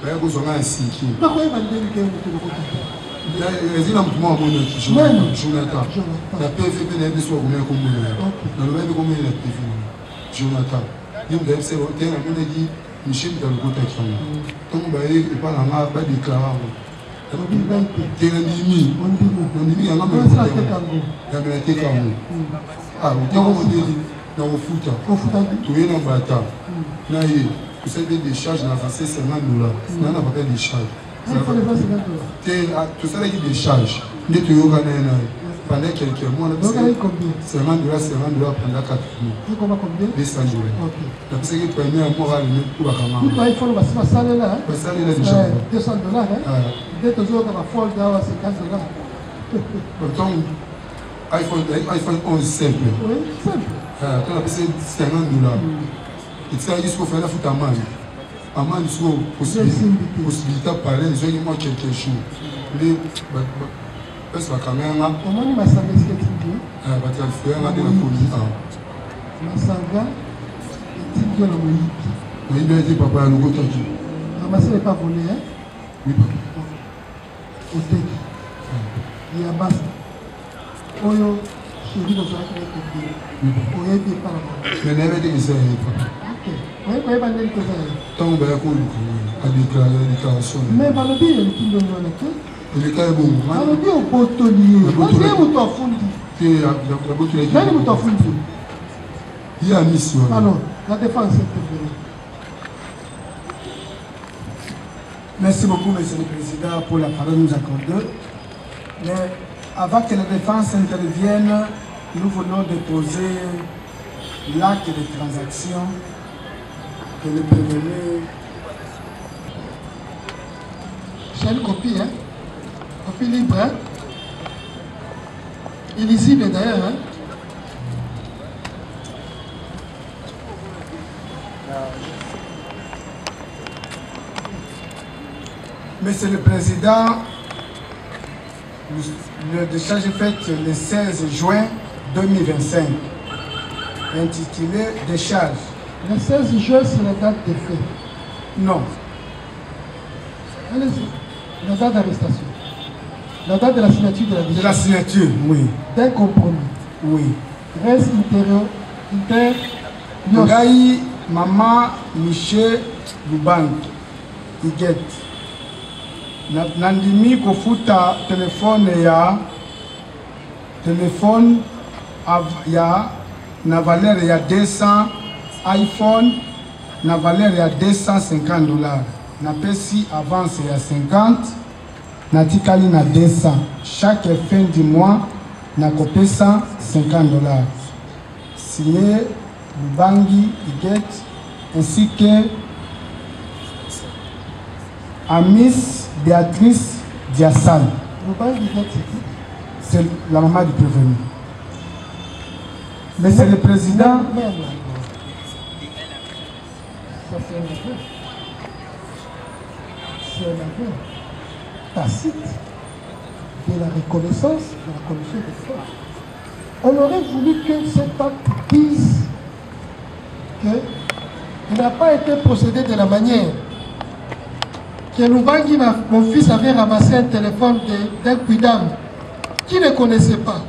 baye kozonga asiki bako yeba ndenge ke mutu moko les îles ont montré que Jonathan, la PVP n'a pas souvent comme dans le même comme la PVP. Jonathan, il me dit c'est bon, t'es un peu dit Michel dans le côté qui est. Donc bah il parle en arabe, pas déclarant. T'es un demi, on dit il y a un peu de la vérité comme ah, on dit dans le foot, tu es dans le bâtard. Là, vous savez des charges dans l'avancée, c'est $50. Non, on n'a pas des charges. Tout ça là qui décharge. Dès que tu as pendant quelques mois, c'est $50 pendant 4 mois. 200 $. La personne qui est première mois, elle est pour la caméra. Tout iPhone va se passer là. Ça là déjà. $200. Dès que tu as la fold là, c'est $15. Pourtant, iPhone 11 simple. Oui, simple. Tu as passé $50. Et tu as dit ce qu'on fait là, faut ta main. Amman so possibilité parler les gens moi quelque chose les parce que quand même on m'a savé ce que tu dis va te faire la police masanga tu dis la moïbi oui bien dit papa le côté qui ramasser les pas volés hein oui papa au tek il y a bas oyo chéri dans sa tête oui papa oyebi pas mais n'avait dit que ça papa oui oui bandé que ça tant ba ko a déclarer la déclaration mais ba le bien le kindo wana ke le cas est bon ba le bien au botolier parce que vous t'en fundi que la botolier nani vous t'en fundi il y a mission alors la défense s'il te plaît. Merci beaucoup, Monsieur le Président, pour la parole nous accordée. Mais avant que la défense intervienne, nous venons de poser l'acte de transaction que le prévenu. C'est une copie, hein? suis libre. Hein? Illisible d'ailleurs. Hein? Monsieur le Président, le décharge est fait le 16 juin 2025, intitulé Décharge. Le 16 juin, c'est la date de fait. Non. Allez-y. La date d'arrestation. La date de la signature de la décharge. De la signature, oui. D'un compromis. Oui. Reste inter. Ngai, Maman, Michel, Lubank, Iget. Nandimi kofuta telefone ya na valeur ya 200 iPhone na valeur ya $250. Na pesi avance ya 50 na tikali na 200. Chaque fin du mois na kopesa $50. Signé Lubangi Iget ainsi que Amis Béatrice Diassal. C'est la maman du prévenu. Mais c'est le président. Ça c'est un aveu. C'est un aveu tacite de la reconnaissance de la commission des forces. On aurait voulu que cet acte dise qu'il n'a pas été procédé de la manière que Lubangi, mon fils, avait ramassé un téléphone d'un quidam qu'il ne connaissait pas.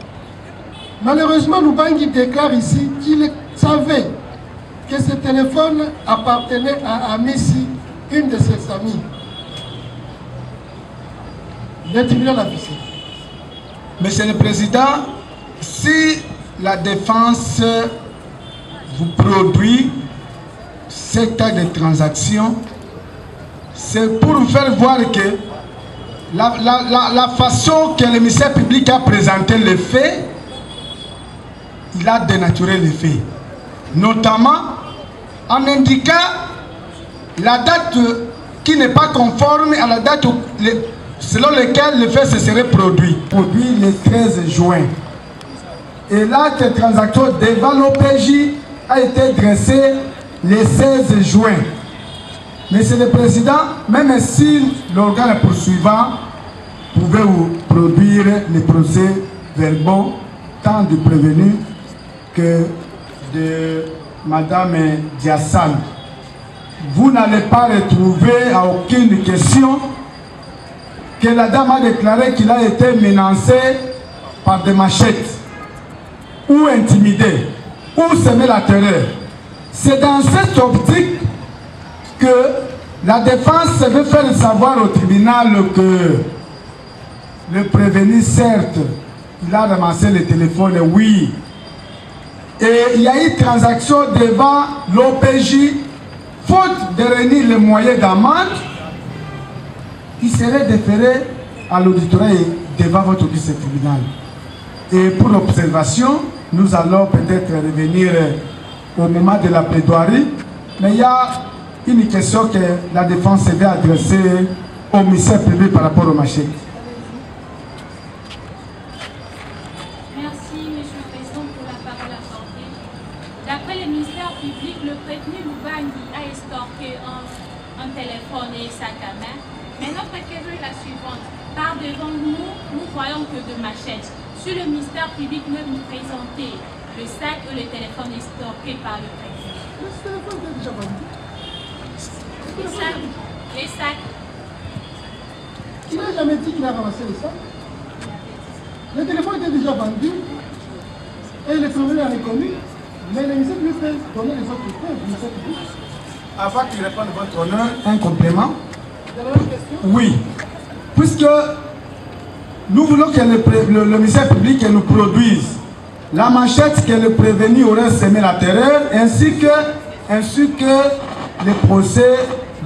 Malheureusement, Lubangi déclare ici qu'il savait que ce téléphone appartenait à Amissi, une de ses amies. Le tribunal a visé. Monsieur le Président, si la défense vous produit cet acte de transaction, c'est pour vous faire voir que la façon que le ministère public a présenté les faits, il a dénaturé les faits. Notamment en indiquant la date qui n'est pas conforme à la date selon laquelle le fait se serait produit. Produit le 13 juin. Et l'acte de transaction devant l'OPJ a été dressé le 16 juin. Monsieur le Président, même si l'organe poursuivant pouvait vous produire les procès verbaux tant du prévenu que de Madame Diassal, vous n'allez pas retrouver à aucune question que la dame a déclaré qu'il a été menacé par des machettes ou intimidé ou semer la terreur. C'est dans cette optique que la défense veut faire savoir au tribunal que le prévenu, certes, il a ramassé le téléphone, oui. Et il y a eu transaction devant l'OPJ, faute de réunir les moyens d'amende, qui serait déféré à l'auditorat devant votre vice-tribunal. Et pour observation, nous allons peut-être revenir au moment de la plaidoirie, mais il y a une question que la défense devait adresser au ministère public par rapport au marché. Merci, Monsieur le Président, pour la parole accordée. D'après le ministère public, le prévenu Lubangi a estorqué un téléphone et sac à main. Mais notre question est la suivante. Par devant nous, nous voyons que de machettes. Sur le ministère public, nous présenter le sac et le téléphone estorqué par le prévenu. Le téléphone est déjà vendu. Les sacs. Il n'a jamais dit qu'il a ramassé les sacs. Le téléphone était déjà vendu et le prévenu a reconnu, mais le ministère lui peut donner les autres preuves. Avant qu'il réponde à votre honneur, un complément. Vous avez une question? Oui. Puisque nous voulons que le ministère public nous produise la manchette que le prévenu aurait semé la terreur, ainsi que le procès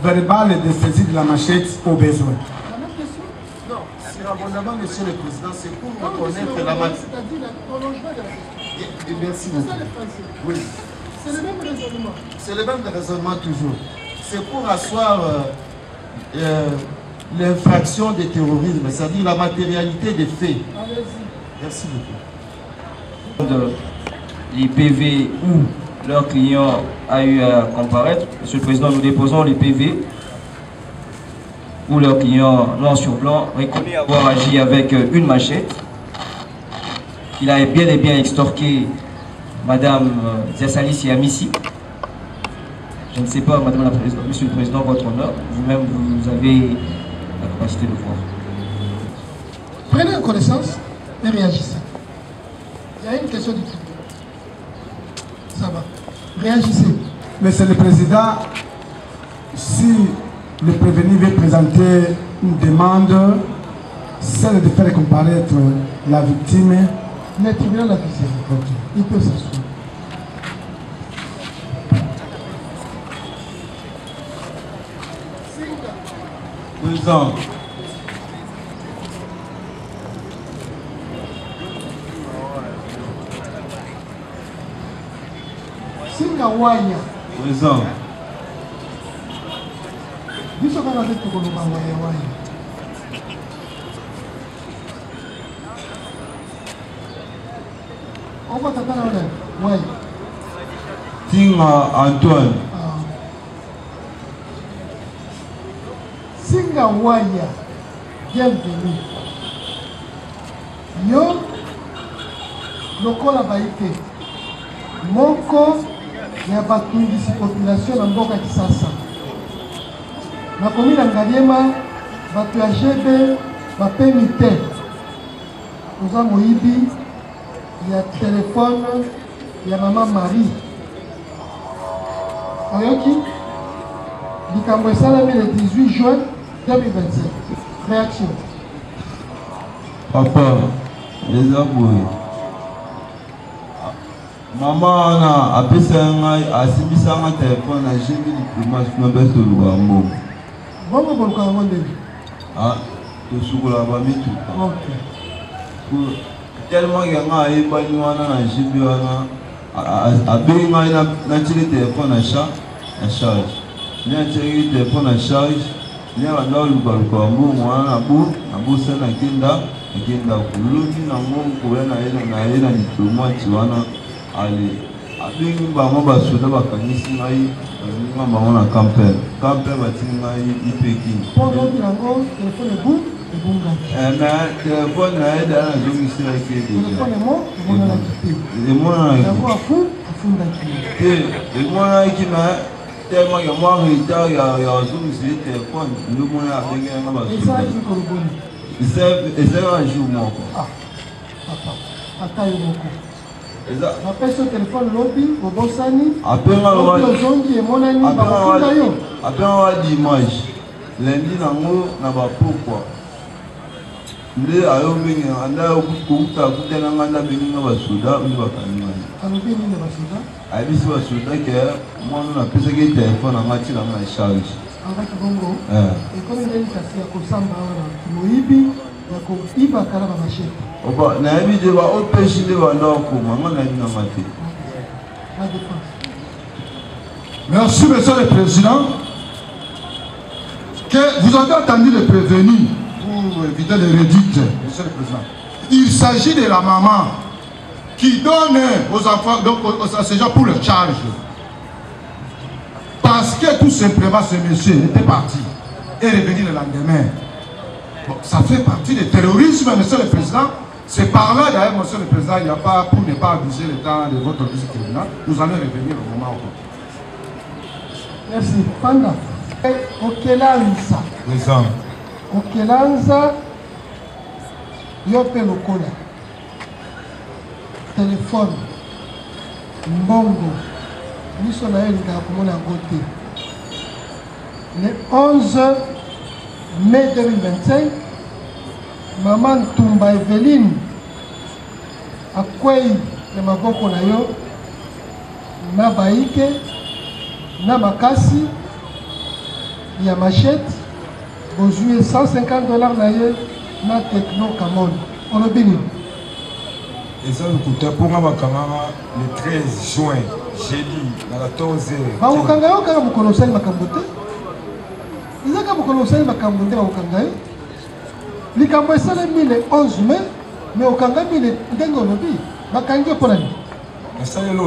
verbal de saisie de la manchette au besoin. Non. Sur abondamment, Monsieur le Président, c'est pour reconnaître la manchette. C'est-à-dire le prolongement de la question. Merci C'est beaucoup. ça le principe. Oui. C'est le même raisonnement. C'est le même raisonnement toujours. C'est pour asseoir l'infraction de terrorisme, c'est-à-dire la matérialité des faits. Merci beaucoup. Les PV où leur client a eu à comparaître, Monsieur le Président, nous déposons les PV où leur client, noir sur blanc, reconnaît avoir agi avec une machette. Il a bien et bien extorqué Madame Ziasali Siamissi. Je ne sais pas, Madame la Présidente, Monsieur le Président, votre honneur, vous-même vous avez la capacité de voir. Prenez connaissance et réagissez. Il y a une question du tout. Ça va. Réagissez. Monsieur le Président, si le prévenu veut présenter une demande, celle de faire comparaître la victime, le tribunal a visé. Il peut s'asseoir. Président. Singa wanya. Président. Biso kana vetu koloba wanya. On va t'attendre là. Ouais. Tinga Antoine. Singa wanya. Bienvenue. Yo lokola baike. Moko ya batungisi population na mboka Kisasa. Na commune ya Ngaliema bato ya Jebe bapemi te. Oza moyibi ya telefone ya Maman Marie. Oyoki likambo esalami le 18 juin 2025. Réaction. Papa, les aboués. Maman a appelé à Sibisanga téléphone à Jésus diplomate pour me faire le Lugambo. Bongo bon quand on Ah, tu souko la bami tout. Ok. Tellement qu'il y a un ébani wana na Jésus wana a béni na tiré téléphone à charge. Ni a tiré téléphone à charge. Ni a dans le Lugambo wana na bu sana kinda kuluni na ngo kuena na diplomate wana. Allez, avec nous, on va se faire des choses. On va faire campagne. Campagne va être une pékin. Pendant que l'angle, le téléphone est bon, et bon gars. Mais le téléphone est dans la zone ici. Le téléphone est mort, et bon à quitter. Le monde est d'abord à fond d'acquitter. Le monde est qui m'a tellement que moi, retard, il y a zone ici, le téléphone. Le monde a bien un peu. Et ça, il faut le bon. Et c'est un jour mort. Ah, papa, attends, il beaucoup. Après ce téléphone lobby, au Bossani, après on va dimanche, lundi na ba pourquoi. Le ayo mingi anda okuta kutela nganda mingi na basuda ndi bakanima. Alobi ni na basuda? Abisi basuda ke mwana na pesa ke téléphone ngati na na charge. Avec bongo. Et comme il est cassé à Kosamba wana, moyibi ya ko iba kala ba machete. Oba na yabi de ba opérer de ba ndoko maman na na mate. Merci monsieur le président. Que vous avez entendu le prévenu pour éviter les redites, monsieur le président. Il s'agit de la maman qui donne aux enfants, donc à ces gens pour leur charge. Parce que tout simplement ce monsieur était parti et revenu le lendemain. Bon, ça fait partie du terrorisme, monsieur le président. C'est par là d'ailleurs, monsieur le président, il n'y a pas, pour ne pas abuser le temps de votre visite tribunal, nous allons revenir au moment où. Merci. Panda. Okelanza. Présent. Okelanza. Yope Lokola. Téléphone. Mbongo. Niso na yeli kakumona ngote. Le 11 mai 2025, Maman Tumba Eveline akwei na maboko na yo na baike na makasi ya machette bozue $150 na ye na Techno Camon. Olobini. Et ça nous coûtait pour moi le 13 juin, jeudi, à 14h. Bakokanga yo kaka mukoloseli makambo te. Ils ont commencé à camonder au Kangaï. Les Cambouais sont le 11 mai, mais au Kangaï, ils ont dit que pour l'année. Je suis allé au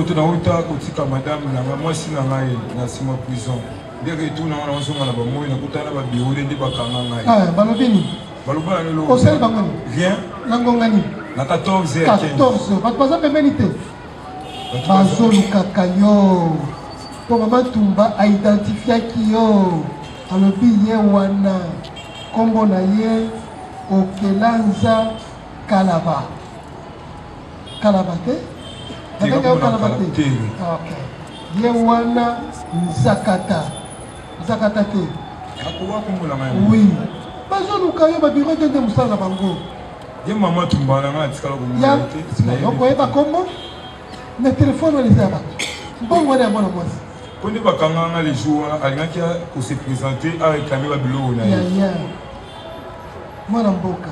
madame, moi aussi, je suis en prison. Dès que tout le monde est en bureau, il y a ah, Balobini. Rien. Langongani. Na 14 h. 14 h. Pas ça pénalité. Bazolu kakayo. Pour maman Tumba a identifié qui yo. Alobi ye wana. Kombo na ye Okelanza Kalaba. Kalabate? Kalabate. OK. Ye wana Nzakata. Nzakata te. Oui. Bazolu kayo ba bureau de musala bango. Il y a maman Tumba na tikala ko ya donc oye ba kombo na téléphone les aba bon wala mona mwasi pour ne pas kanganga les jours alinga qui ko se présenter a réclamer ba bilo na ya mona mboka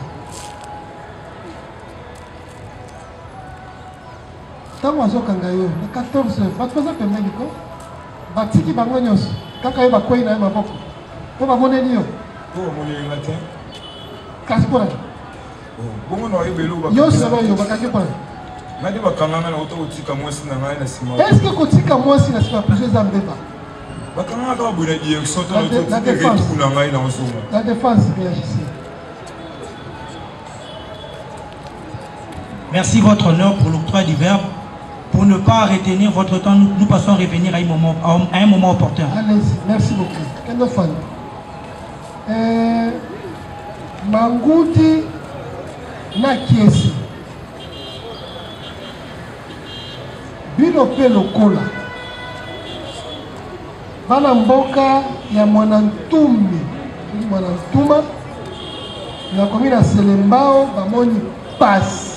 tango azokanga yo na 14 bato baza pembeni ko batiki bango nyonso kaka yo bakwei na ye maboko po bamoneli yo po bamoneli nga te kasi mpona bongo na ebelo ba yo solo yo bakaki mpona nadi bakanganga na oto kotika mwasi na ngai na nsima est ce que kotika mwasi na nsima plusieurs eza mbeba bakanganga kaka boye na direction tona retour na ngai na ozonga la défense réagissez. Merci votre honneur pour l'octroi du verbe. Pour ne pas retenir votre temps, nous passons à revenir à un moment opportun. Allez-y, merci beaucoup. Kendo Fan. Mangudi na kiesi. Bino pe lokola. Bana mboka ya Mwanantumi. Mwanantuma. Ya komina Selembao bamoni pasi.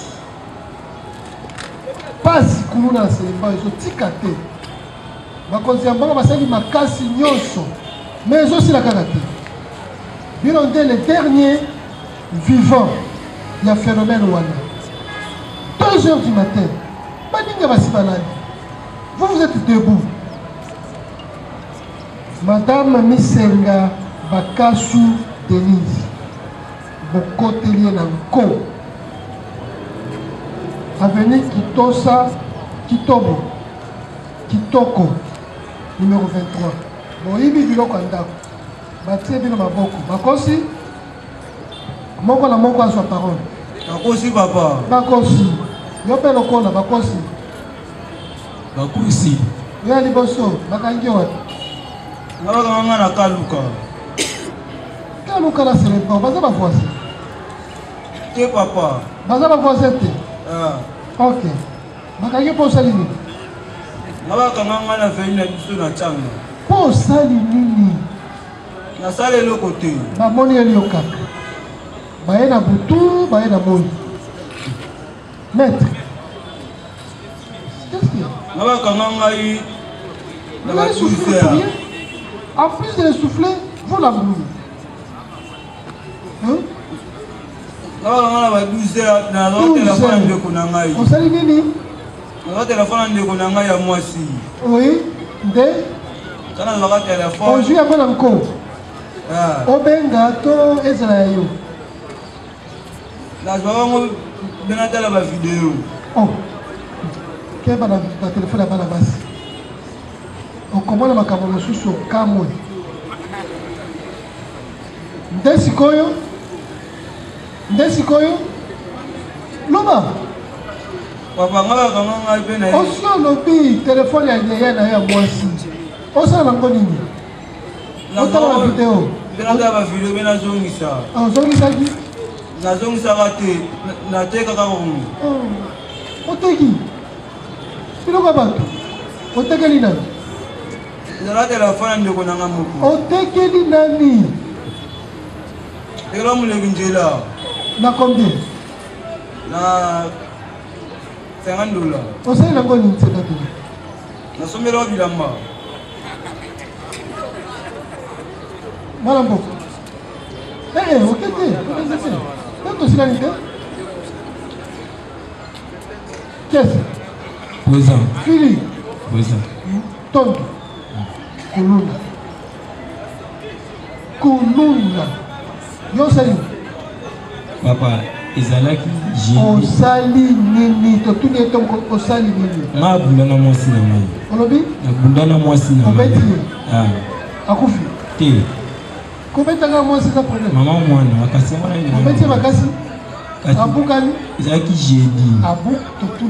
Pasi kuluna na Selembao iso tika te. Bakonzi ya mboka basali makasi nyonso. Mais iso sila kaka te. Bino nde le dernier vivant. Il y a un phénomène wana. 2 h du matin. Vous êtes debout. Madame Misenga Bakasu Denise. Bokotelier Nanko. Avenue Kitosa Kitobo. Kitoko. Numéro 23. Bon, il y a un batie bino maboko. Bakosi. Moko na moko a sa parole. Bakosi papa. Bakosi. Yo pe lokola bakosi. Bakosi. Yo liboso bakangi wapi? Ngaba na kaluka. Kaluka la Selembao baza ba voisin. Te papa. Baza ba voisin te. Ah. OK. Bakangi po sali nini? Ngaba kanganga na veina biso na changa. Po sali nini? Na sale le côté. Ba moni elio kaka. Baye na butu, baye na moni. Maître. Qu'est-ce qu'il y a? Ngaba kanganga yi. Vous allez souffler pour rien. En plus de souffler, vous la brûlez. Hein? Ngaba kanganga ba 12 h na lo téléphone ndeko na ngai. On sali nini? Na téléphone ndeko na ngai ya mwasi. Oui, de kana lo téléphone. on joue avec encore. Ah. Obenga to Israël. La joie benatala ba vidéo. Oh. Quel est le téléphone à Balabas? On commande ma caméra sur Kamwe. Ndesikoyo. Loba. Papa ngaba kanganga pe na. Osio lobi téléphone ya yeye na ya mwasi. Osa na ngonini. Otala vidéo. Benatala ba vidéo benazongisa. Ah, zongisa ki? Nazongisa kate na teka ka ngomu. Oh. Oteki. Biloko bantu. Otekeli nani? La téléphone ndeko na ngamuku. Otekeli nani? Ero muleki njela. Na combien? Na $50. Osai na ngoni nteka tu. Na somelo bilamba. Malambo. Okete. Tanto sila nite. Qu'est-ce? Présent. Fili. Présent. Tonto. Kuluna. kolonga yo sali papa ezalaki osali nini totuni etongo osali nini nga abundana mwasi na ngai olobi abundana mwasi na ngai akufi te kobetanga mwasi za problème mama mwana makasi obeti makasi abukani ezalaki jeudi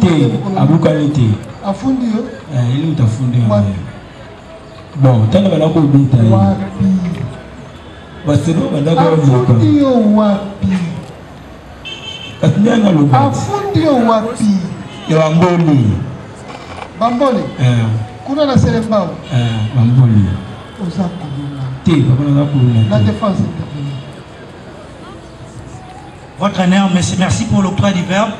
te abukani te afundi yo eli mutu afundi yango bon tana bana kobeta ye baselo bandaka afundi yo wapi kasi nde anga loba afundi yo wapi ya bamboli bamboli kuna na selembao bamboli oza kolona te papa naza kolona la défense intervenue. Votre honneur, merci pour l'octroi du verbe.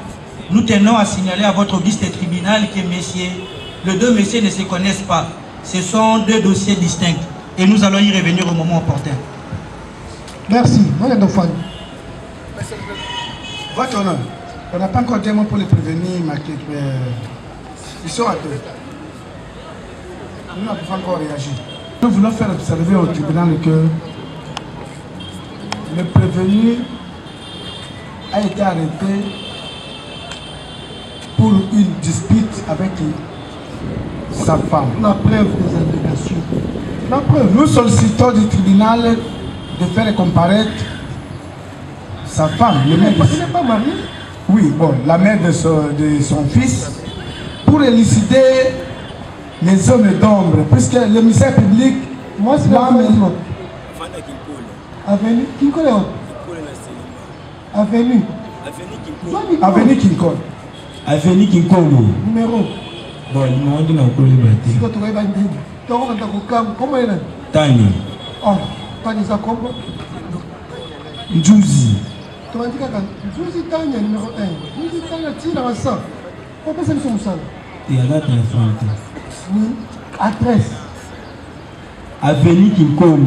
Nous tenons à signaler à votre auguste tribunal que les deux messieurs ne se connaissent pas. Ce sont deux dossiers distincts. Et nous allons y revenir au moment opportun. Merci. Votre honneur, on n'a pas encore des mots pour les prévenir, mais ils sont à deux. Nous n'avons pas encore réagi. Nous voulons faire observer au tribunal que le prévenu a été arrêté pour une dispute avec sa femme. La preuve des allégations. La preuve. Nous sollicitons du tribunal de faire comparaître sa femme. Il n'est pas marié? Oui, bon, la mère de son fils, pour élucider les hommes d'ombre, puisque le ministère public, moi c'est la maison. Avenue Kinkole. Avenue. Avenue Kinkole. Avenue Kinkole. Numéro. Bon, numéro de l'encole bâti. Si tu vas comment il est? Tani. Oh, Tani ça comment? Njuzi. Tu vas dire que Njuzi Tani numéro 1. Njuzi Tani tire à ça. Pourquoi c'est son sang? Il y a la téléphone. Oui. Adresse. Avenue Kinkole.